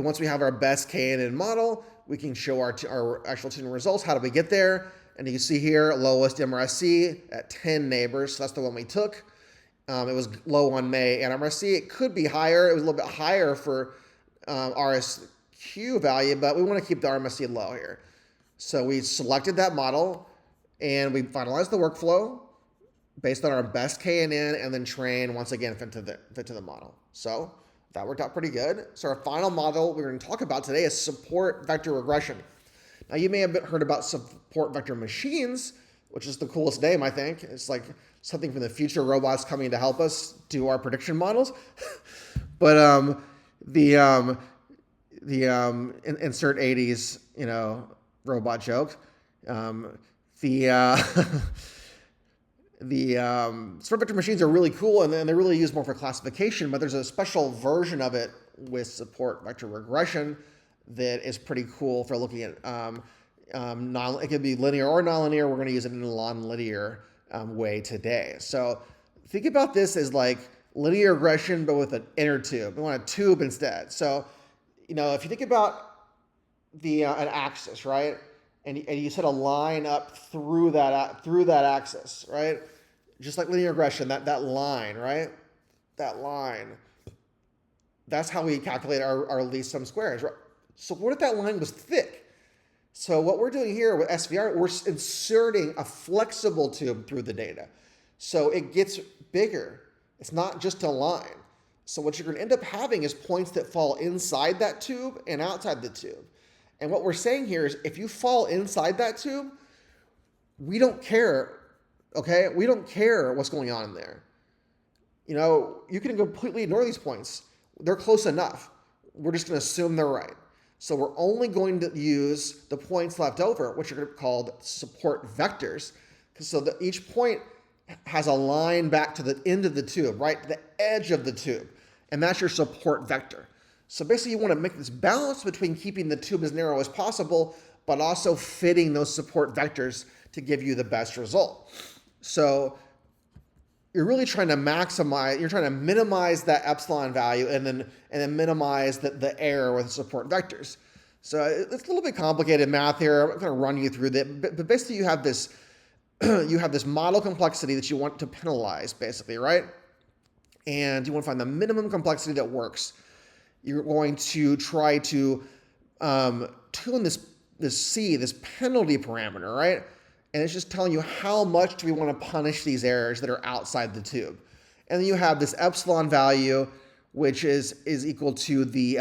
once we have our best k-in model, we can show our actual tuning results. How do we get there? And you can see here, lowest MRSC at 10 neighbors. So that's the one we took. It was low on May and MRSC. It could be higher. It was a little bit higher for RSQ value, but we want to keep the RMSC low here. So we selected that model and we finalized the workflow based on our best k-in and then train once again fit to the model. So that worked out pretty good. So our final model we're going to talk about today is support vector regression. Now you may have heard about support vector machines, which is the coolest name, I think. It's like something from the future, robots coming to help us do our prediction models. But insert 80s, robot joke. Support vector machines are really cool and they're really used more for classification, but there's a special version of it with support vector regression that is pretty cool for looking at it could be linear or nonlinear. We're going to use it in a non-linear way today. So think about this as like linear regression, but with an inner tube. We want a tube instead. So, if you think about an axis, right? And you set a line up through that axis, right? Just like linear regression, that line, right? That line. That's how we calculate our least sum squares, right? So what if that line was thick? So what we're doing here with SVR, we're inserting a flexible tube through the data. So it gets bigger. It's not just a line. So what you're going to end up having is points that fall inside that tube and outside the tube. And what we're saying here is if you fall inside that tube, we don't care, okay? We don't care what's going on in there. You know, you can completely ignore these points. They're close enough. We're just going to assume they're right. So we're only going to use the points left over, which are called support vectors. So that each point has a line back to the end of the tube, right? The edge of the tube. And that's your support vector. So basically you want to make this balance between keeping the tube as narrow as possible, but also fitting those support vectors to give you the best result. So you're really trying to minimize that epsilon value and then minimize the error with support vectors. So it's a little bit complicated math here. I'm not going to run you through that, but basically you have this model complexity that you want to penalize, basically, right? And you want to find the minimum complexity that works. You're going to try to tune this penalty parameter, right? And it's just telling you how much do we want to punish these errors that are outside the tube. And then you have this epsilon value, which is equal to the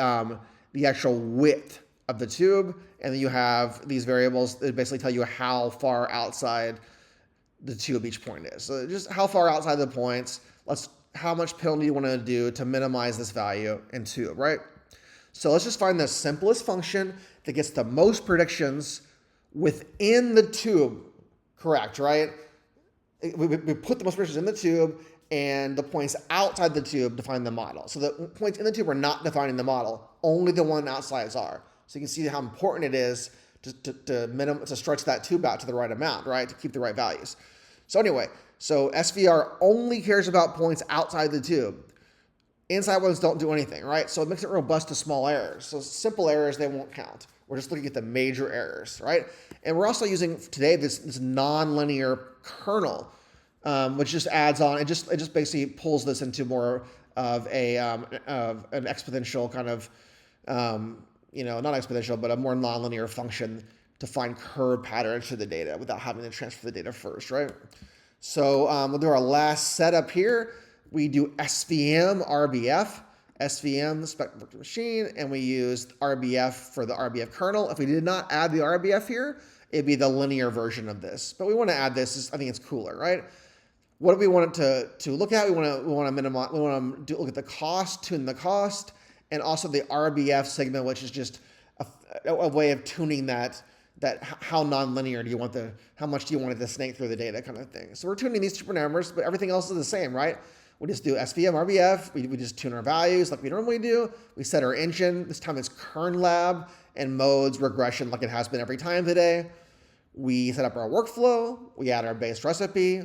actual width of the tube. And then you have these variables that basically tell you how far outside the tube each point is. So just how far outside the points, how much penalty you want to do to minimize this value in tube, right? So let's just find the simplest function that gets the most predictions within the tube correct, right? We put the most predictions in the tube and the points outside the tube define the model. So the points in the tube are not defining the model, only the one outsides are. So you can see how important it is to stretch that tube out to the right amount, right? To keep the right values. So anyway, so SVR only cares about points outside the tube. Inside ones don't do anything, right? So it makes it robust to small errors. So simple errors, they won't count. We're just looking at the major errors, right? And we're also using today this nonlinear kernel, which just adds on. It just basically pulls this into more of an exponential kind of, not exponential, but a more nonlinear function to find curve patterns to the data without having to transfer the data first, right? So we'll do our last setup here. We do SVM, RBF, SVM, the spectrum vector machine, and we used RBF for the RBF kernel. If we did not add the RBF here, it'd be the linear version of this. But we want to add this. I think it's cooler, right? What do we want it to look at? We want to minimize. We want to look at the cost, tune the cost, and also the RBF segment, which is just a way of tuning that how nonlinear do you want how much do you want it to snake through the data kind of thing. So we're tuning these two parameters, but everything else is the same, right? We just do SVM, RBF. We just tune our values like we normally do. We set our engine. This time it's kernlab and modes regression like it has been every time today. We set up our workflow. We add our base recipe.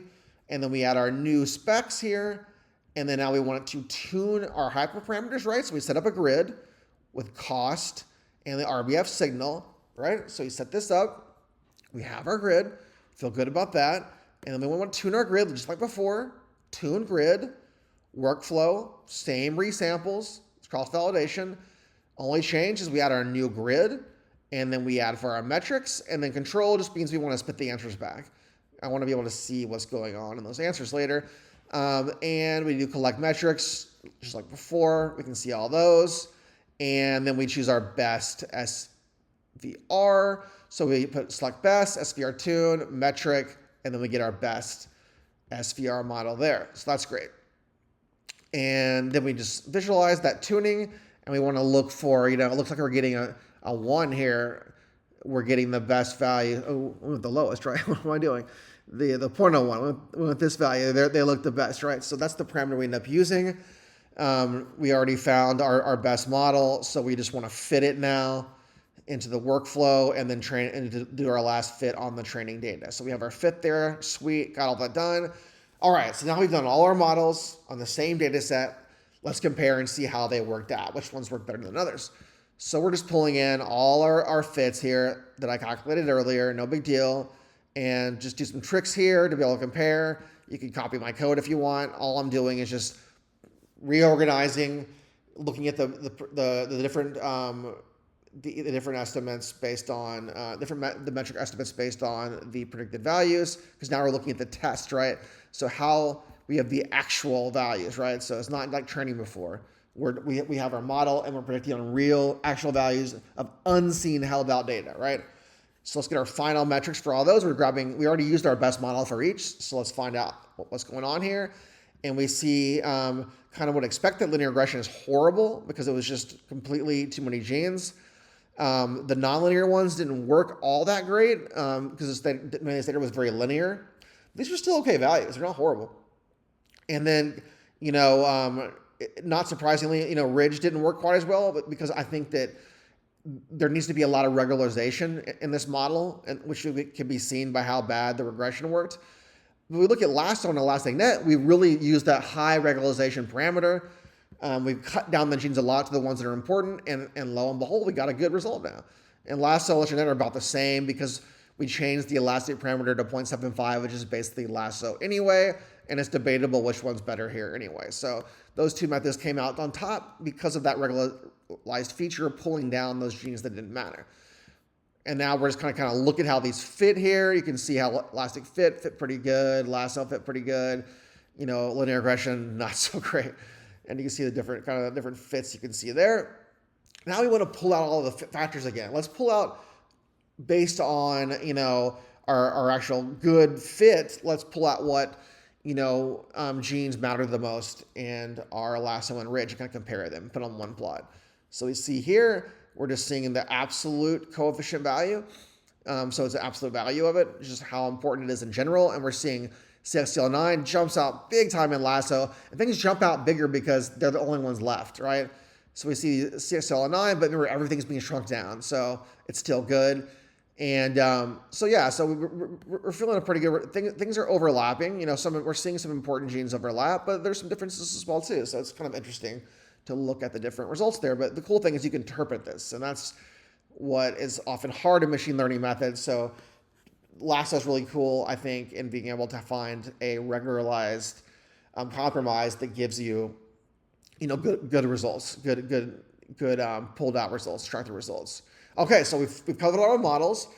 And then we add our new specs here. And then now we want to tune our hyperparameters, right? So we set up a grid with cost and the RBF signal, right? So we set this up. We have our grid. Feel good about that. And then we want to tune our grid just like before. Tune grid. Workflow, same resamples, it's cross validation. Only change is we add our new grid, and then we add for our metrics, and then control just means we want to spit the answers back. I want to be able to see what's going on in those answers later. And we do collect metrics, just like before. We can see all those. And then we choose our best SVR. So we select best, SVR tune, metric, and then we get our best SVR model there. So that's great. And then we just visualize that tuning, and we want to look for, it looks like we're getting a 1 here. We're getting the best value. Oh, we want the lowest, right? What am I doing? The 0.01. We want this value. They look the best, right? So that's the parameter we end up using. We already found our best model, so we just want to fit it now into the workflow and then train and to do our last fit on the training data. So we have our fit there. Sweet. Got all that done. All right, so now we've done all our models on the same data set. Let's compare and see how they worked out, which ones work better than others. So we're just pulling in all our fits here that I calculated earlier, no big deal, and just do some tricks here to be able to compare. You can copy my code if you want. All I'm doing is just reorganizing, looking at the different the different estimates based on the metric estimates based on the predicted values, because now we're looking at the test, right? So how we have the actual values, right? So it's not like training before. We have our model and we're predicting on real actual values of unseen held out data, right? So let's get our final metrics for all those. We already used our best model for each. So let's find out what's going on here. And we see kind of what expected. Linear regression is horrible because it was just completely too many genes. The nonlinear ones didn't work all that great because the data was very linear. These are still okay values. They're not horrible. And then, not surprisingly, Ridge didn't work quite as well, but because I think that there needs to be a lot of regularization in this model, and which can be seen by how bad the regression worked. When we look at lasso and ElasticNet, we really use that high regularization parameter. We've cut down the genes a lot to the ones that are important, and lo and behold, we got a good result now. And lasso and ElasticNet are about the same because we changed the elastic parameter to 0.75, which is basically lasso anyway, and it's debatable which one's better here anyway. So those two methods came out on top because of that regularized feature pulling down those genes that didn't matter. And now we're just kind of look at how these fit here. You can see how elastic fit pretty good, lasso fit pretty good, linear regression not so great. And you can see the different fits you can see there. Now we want to pull out all of the factors again. Let's pull out based on our actual good fit. Let's pull out what genes matter the most and our lasso and ridge, and kind of compare them, put on one plot. So we see here, we're just seeing the absolute coefficient value. So it's the absolute value of it, just how important it is in general. And we're seeing CXCL9 jumps out big time in lasso, and things jump out bigger because they're the only ones left, right? So we see CXCL9, but remember, everything's being shrunk down, so it's still good. And so we're feeling a pretty good things are overlapping. We're seeing some important genes overlap, but there's some differences as well too. So it's kind of interesting to look at the different results there. But the cool thing is you can interpret this, and that's what is often hard in machine learning methods. So lasso is really cool, I think, in being able to find a regularized compromise that gives you, good results, good pulled out results, extracted results. Okay, so we've covered all our models.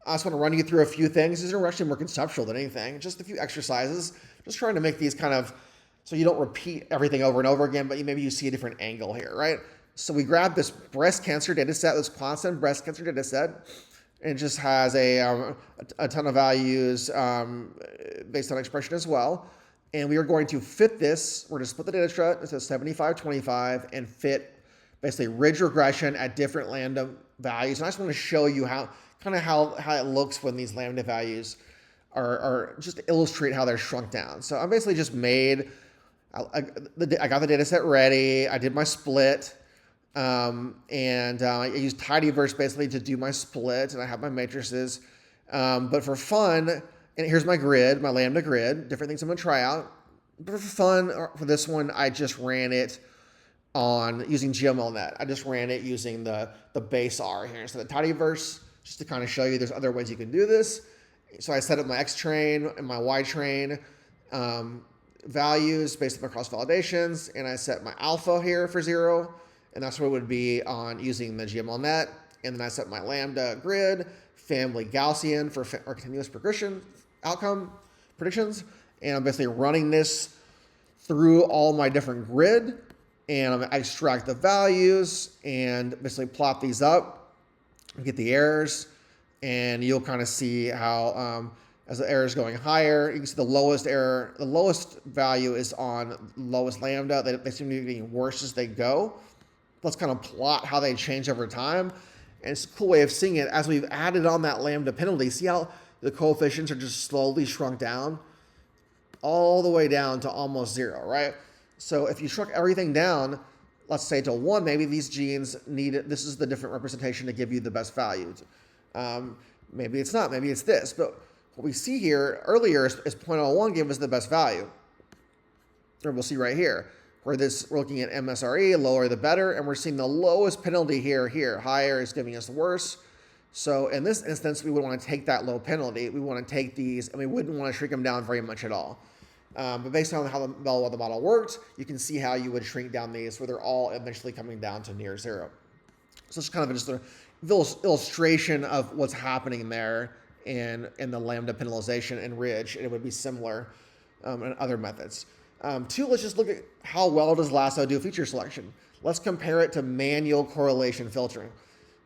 I just want to run you through a few things. These are actually more conceptual than anything. Just a few exercises. Just trying to make these so you don't repeat everything over and over again, but maybe you see a different angle here, right? So we grabbed this breast cancer data set, this constant breast cancer data set. And it just has a ton of values based on expression as well. And we are going to fit this. We're going to split the data set into 75-25 and fit basically ridge regression at different lambda values. And I just want to show you how it looks when these lambda values are just to illustrate how they're shrunk down. So I basically just I got the data set ready. I did my split. I used tidyverse basically to do my split, and I have my matrices. But for fun, and here's my grid, my lambda grid, different things I'm going to try out. But for fun, for this one, I just ran it using GMLNet. I just ran it using the base R here instead of tidyverse, just to kind of show you there's other ways you can do this. So I set up my X train and my Y train values based on my cross validations, and I set my alpha here for 0. And that's what it would be on using the GMLNet. And then I set my lambda grid, family Gaussian for our continuous progression outcome predictions. And I'm basically running this through all my different grid. And I'm going to extract the values and basically plot these up, get the errors. And you'll kind of see how as the error is going higher, you can see the lowest value is on lowest lambda. They seem to be getting worse as they go. Let's kind of plot how they change over time. And it's a cool way of seeing it. As we've added on that lambda penalty, see how the coefficients are just slowly shrunk down? All the way down to almost 0, right? So if you shrunk everything down, let's say to 1, maybe these genes this is the different representation to give you the best values. Maybe it's not, maybe it's this. But what we see here earlier is 0.01 gave us the best value. Or we'll see right here. where we're looking at MSRE, lower the better, and we're seeing the lowest penalty here. Higher is giving us worse. So in this instance, we would want to take that low penalty. We want to take these, and we wouldn't want to shrink them down very much at all. But based on how the model worked, you can see how you would shrink down these, where they're all eventually coming down to near zero. So it's kind of just an illustration of what's happening there in the lambda penalization and ridge, and it would be similar in other methods. Two, let's just look at how well does Lasso do feature selection. Let's compare it to manual correlation filtering.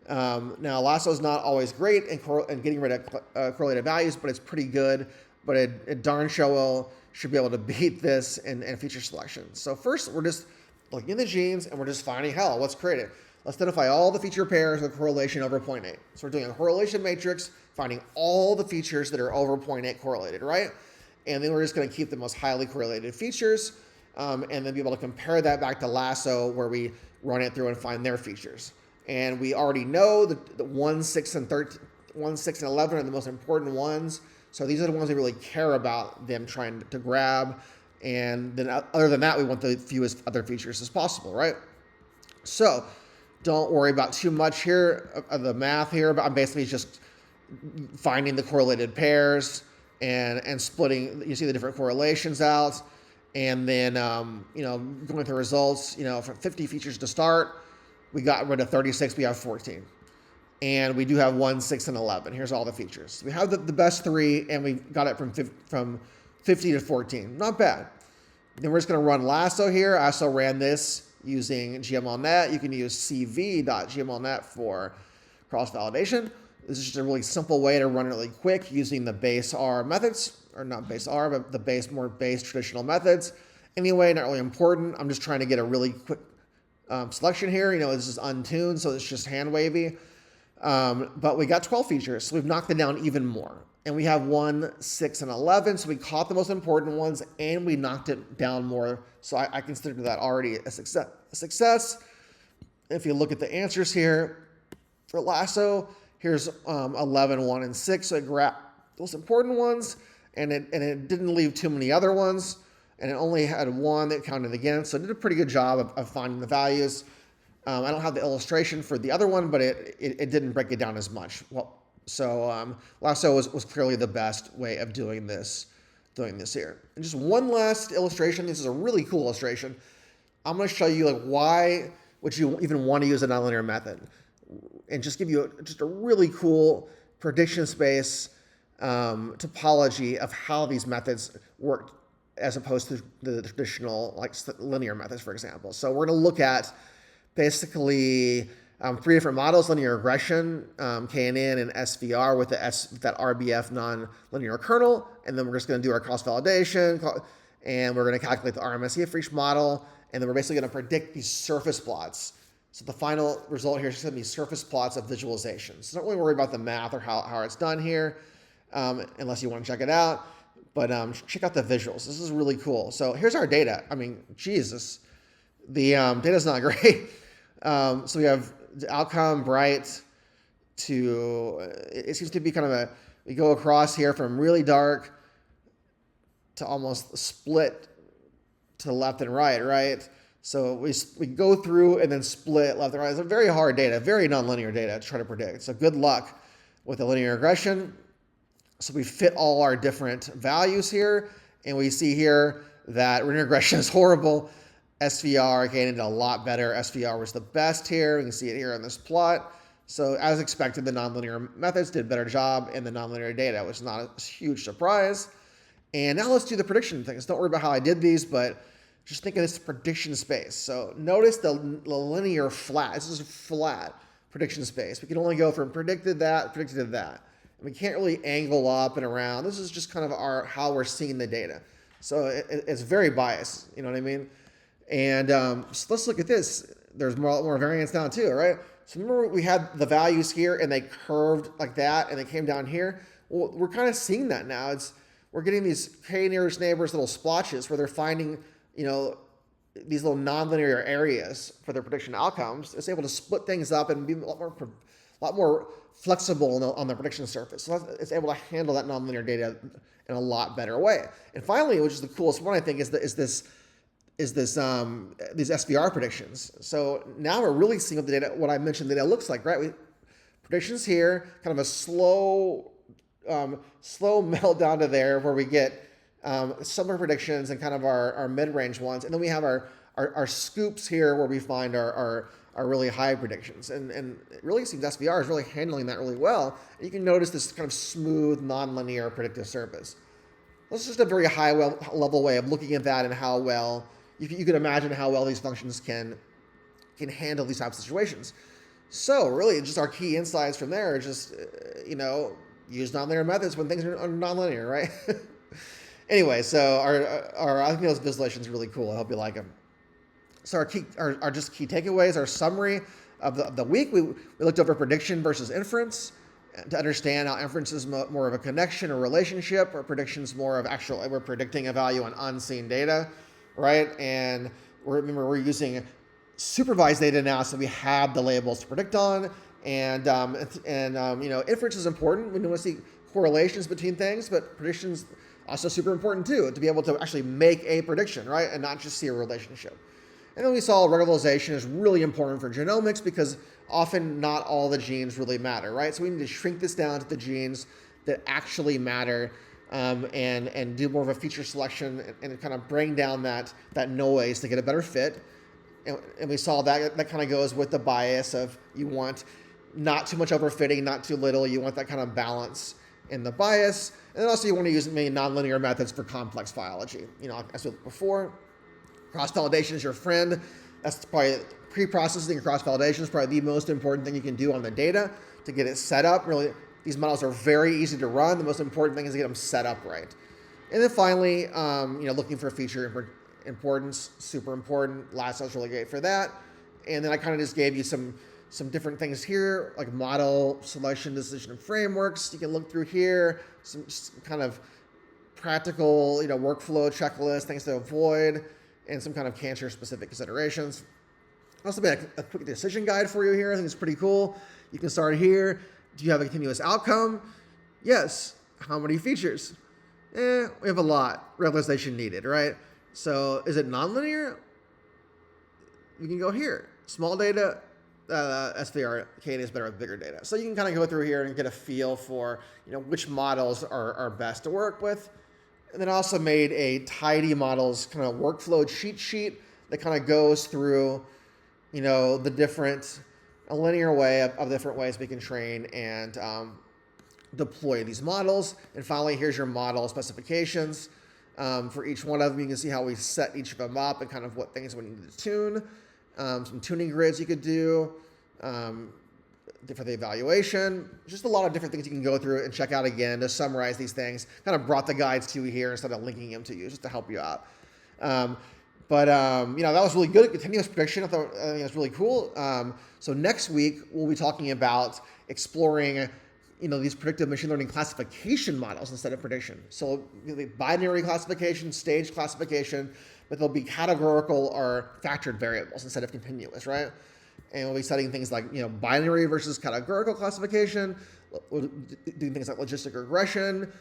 Now, Lasso is not always great in getting rid of correlated values, but it's pretty good. But it darn sure well should be able to beat this in feature selection. So first, we're just looking at the genes, and we're just finding what's created. Let's identify all the feature pairs with correlation over 0.8. So we're doing a correlation matrix, finding all the features that are over 0.8 correlated, right? And then we're just going to keep the most highly correlated features, and then be able to compare that back to Lasso, where we run it through and find their features. And we already know that the 1, 6, and 13, 1, 6, and 11 are the most important ones. So these are the ones we really care about them trying to grab. And then other than that, we want the fewest other features as possible, right? So don't worry about too much here of the math here, but I'm basically just finding the correlated pairs and splitting. You see the different correlations out, and then going through results. From 50 features to start, we got rid of 36. We have 14, and we do have 1, 6, and 11. Here's all the features. We have the best 3, and we got it from 50 to 14. Not bad. Then we're just going to run Lasso here. I also ran this using GMLnet. You can use cv.gmlnet for cross-validation. This is just a really simple way to run it really quick using the base R methods, or not base R, but the more base traditional methods. Anyway, not really important. I'm just trying to get a really quick selection here. This is untuned, so it's just hand wavy. But we got 12 features, so we've knocked it down even more. And we have 1, 6, and 11, so we caught the most important ones, and we knocked it down more. So I consider that already a success. If you look at the answers here for Lasso, here's 11, 1, and 6. So it grabbed those important ones, and it didn't leave too many other ones, and it only had one that counted against. So it did a pretty good job of finding the values. I don't have the illustration for the other one, but it didn't break it down as much. So Lasso was clearly the best way of doing this here. And just one last illustration. This is a really cool illustration. I'm going to show you why would you even want to use a nonlinear method, and just give you just a really cool prediction space topology of how these methods work as opposed to the traditional linear methods, for example. So we're going to look at basically 3 different models: linear regression, KNN, and SVR with that RBF non-linear kernel. And then we're just going to do our cross-validation, and we're going to calculate the RMSE for each model. And then we're basically going to predict these surface plots. So the final result here is going to be surface plots of visualization. So don't really worry about the math or how it's done here, unless you want to check it out. But check out the visuals. This is really cool. So here's our data. I mean, Jesus, the data's not great. So we have the outcome bright to, it seems to be kind of we go across here from really dark to almost split to the left and right? So we go through and then split left and right. It's a very hard data, very nonlinear data to try to predict. So good luck with the linear regression. So we fit all our different values here, and we see here that linear regression is horrible. SVR did a lot better. SVR was the best here. We can see it here on this plot. So as expected, the nonlinear methods did a better job in the nonlinear data, which is not a huge surprise. And now let's do the prediction things. Don't worry about how I did these, but just think of this prediction space. So notice the linear flat. This is a flat prediction space. We can only go from predicted to that. And we can't really angle up and around. This is just kind of how we're seeing the data. So it's very biased. You know what I mean? And so let's look at this. There's a lot more variance down too, right? So remember we had the values here and they curved like that and they came down here. Well, we're kind of seeing that now. We're getting these K nearest neighbors little splotches where they're finding, these little nonlinear areas for their prediction outcomes. It's able to split things up and be a lot more flexible on the prediction surface. So it's able to handle that nonlinear data in a lot better way. And finally, which is the coolest one, I think, is this is this these SVR predictions. So now we're really seeing what the data, what I mentioned the data looks like, right? Predictions here, kind of a slow melt down to there where we get summer predictions and kind of our mid-range ones. And then we have our scoops here where we find our really high predictions. And it really seems SVR is really handling that really well. And you can notice this kind of smooth, nonlinear predictive surface. That's just a very high level way of looking at that and how well, you can imagine how well these functions can handle these types of situations. So really, just our key insights from there are just, use nonlinear methods when things are nonlinear, right? Anyway, so I think those visualizations are really cool. I hope you like them. So our key takeaways, our summary of the week, we looked over prediction versus inference to understand how inference is more of a connection or relationship, or prediction's more of we're predicting a value on unseen data, right? And we're using supervised data now, so we have the labels to predict on, and inference is important. We want to see correlations between things, but prediction's also super important too, to be able to actually make a prediction, right, and not just see a relationship. And then we saw regularization is really important for genomics because often not all the genes really matter, right? So we need to shrink this down to the genes that actually matter, and do more of a feature selection and kind of bring down that noise to get a better fit. And we saw that kind of goes with the bias of you want not too much overfitting, not too little. You want that kind of balance in the bias. And then also you want to use many nonlinear methods for complex biology. As we looked before, cross-validation is your friend. That's probably pre-processing and cross-validation is probably the most important thing you can do on the data to get it set up. Really, these models are very easy to run. The most important thing is to get them set up right. And then finally, looking for feature importance, super important. Lasso's really great for that. And then I kind of just gave you some different things here, like model selection, decision, and frameworks. You can look through here, some kind of practical, workflow checklist, things to avoid, and some kind of cancer-specific considerations. Also made a quick decision guide for you here. I think it's pretty cool. You can start here. Do you have a continuous outcome? Yes. How many features? We have a lot. Regularization needed, right? So is it nonlinear? We can go here. Small data, SVR is better with bigger data. So you can kind of go through here and get a feel for which models are best to work with. And then I also made a tidy models kind of workflow cheat sheet that kind of goes through the different, a linear way of different ways we can train and deploy these models. And finally, here's your model specifications. For each one of them, you can see how we set each of them up and kind of what things we need to tune. Some tuning grids you could do for the evaluation. Just a lot of different things you can go through and check out again to summarize these things. Kind of brought the guides to you here instead of linking them to you just to help you out. That was really good. Continuous prediction, I think it was really cool. So next week, we'll be talking about exploring these predictive machine learning classification models instead of prediction. So binary classification, stage classification, but they'll be categorical or factored variables instead of continuous, right? And we'll be studying things like binary versus categorical classification, doing things like logistic regression,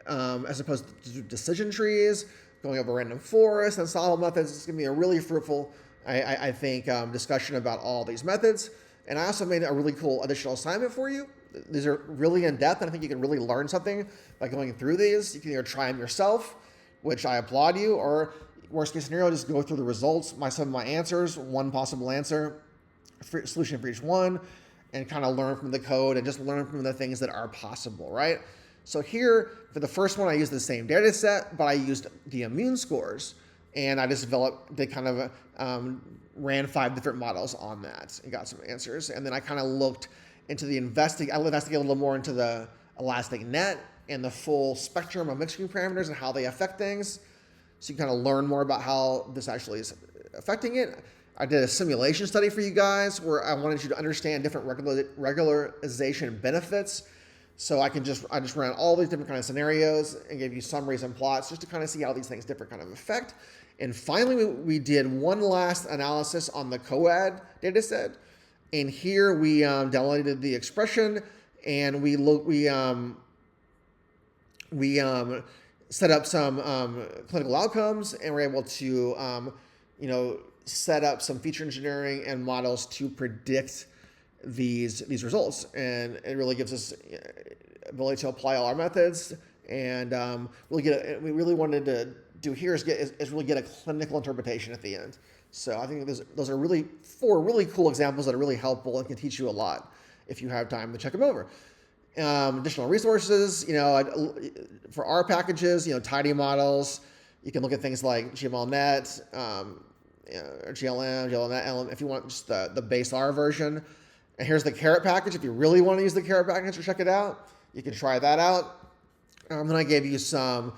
as opposed to decision trees, going over random forests and solve methods. It's going to be a really fruitful, I think, discussion about all these methods. And I also made a really cool additional assignment for you. These are really in-depth, and I think you can really learn something by going through these. You can either try them yourself, which I applaud you, or worst case scenario, just go through the results, some of my answers, one possible answer, solution for each one, and kind of learn from the code and just learn from the things that are possible, right? So here, for the first one, I used the same data set, but I used the immune scores, and I just ran 5 different models on that and got some answers. And then I kind of looked into I investigated a little more into the elastic net and the full spectrum of mixing parameters and how they affect things. So you kind of learn more about how this actually is affecting it. I did a simulation study for you guys where I wanted you to understand different regularization benefits. So I just ran all these different kind of scenarios and gave you summaries and plots just to kind of see how these things different kind of affect. And finally, we did one last analysis on the COAD data set. And here we downloaded the expression and we set up some clinical outcomes, and we're able to set up some feature engineering and models to predict these results, and it really gives us ability to apply all our methods. And we really wanted to do here is really get a clinical interpretation at the end. So I think those are really 4 really cool examples that are really helpful and can teach you a lot if you have time to check them over. Additional resources, for R packages, tidy models. You can look at things like GMLnet, or GLM, GLNet, if you want just the base R version. And here's the carrot package. If you really want to use the carrot package or check it out, you can try that out. Then I gave you some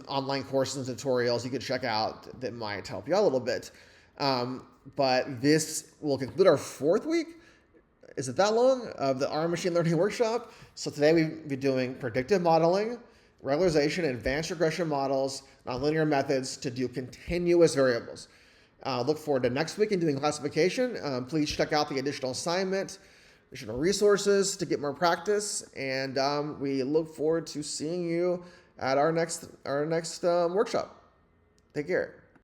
online courses and tutorials you could check out that might help you out a little bit. But this will conclude our 4th week. Is it that long? Of the R machine learning workshop. So today we'll be doing predictive modeling, regularization, advanced regression models, nonlinear methods to do continuous variables. Look forward to next week and doing classification. Please check out the additional assignment, additional resources to get more practice, and we look forward to seeing you at our next workshop. Take care.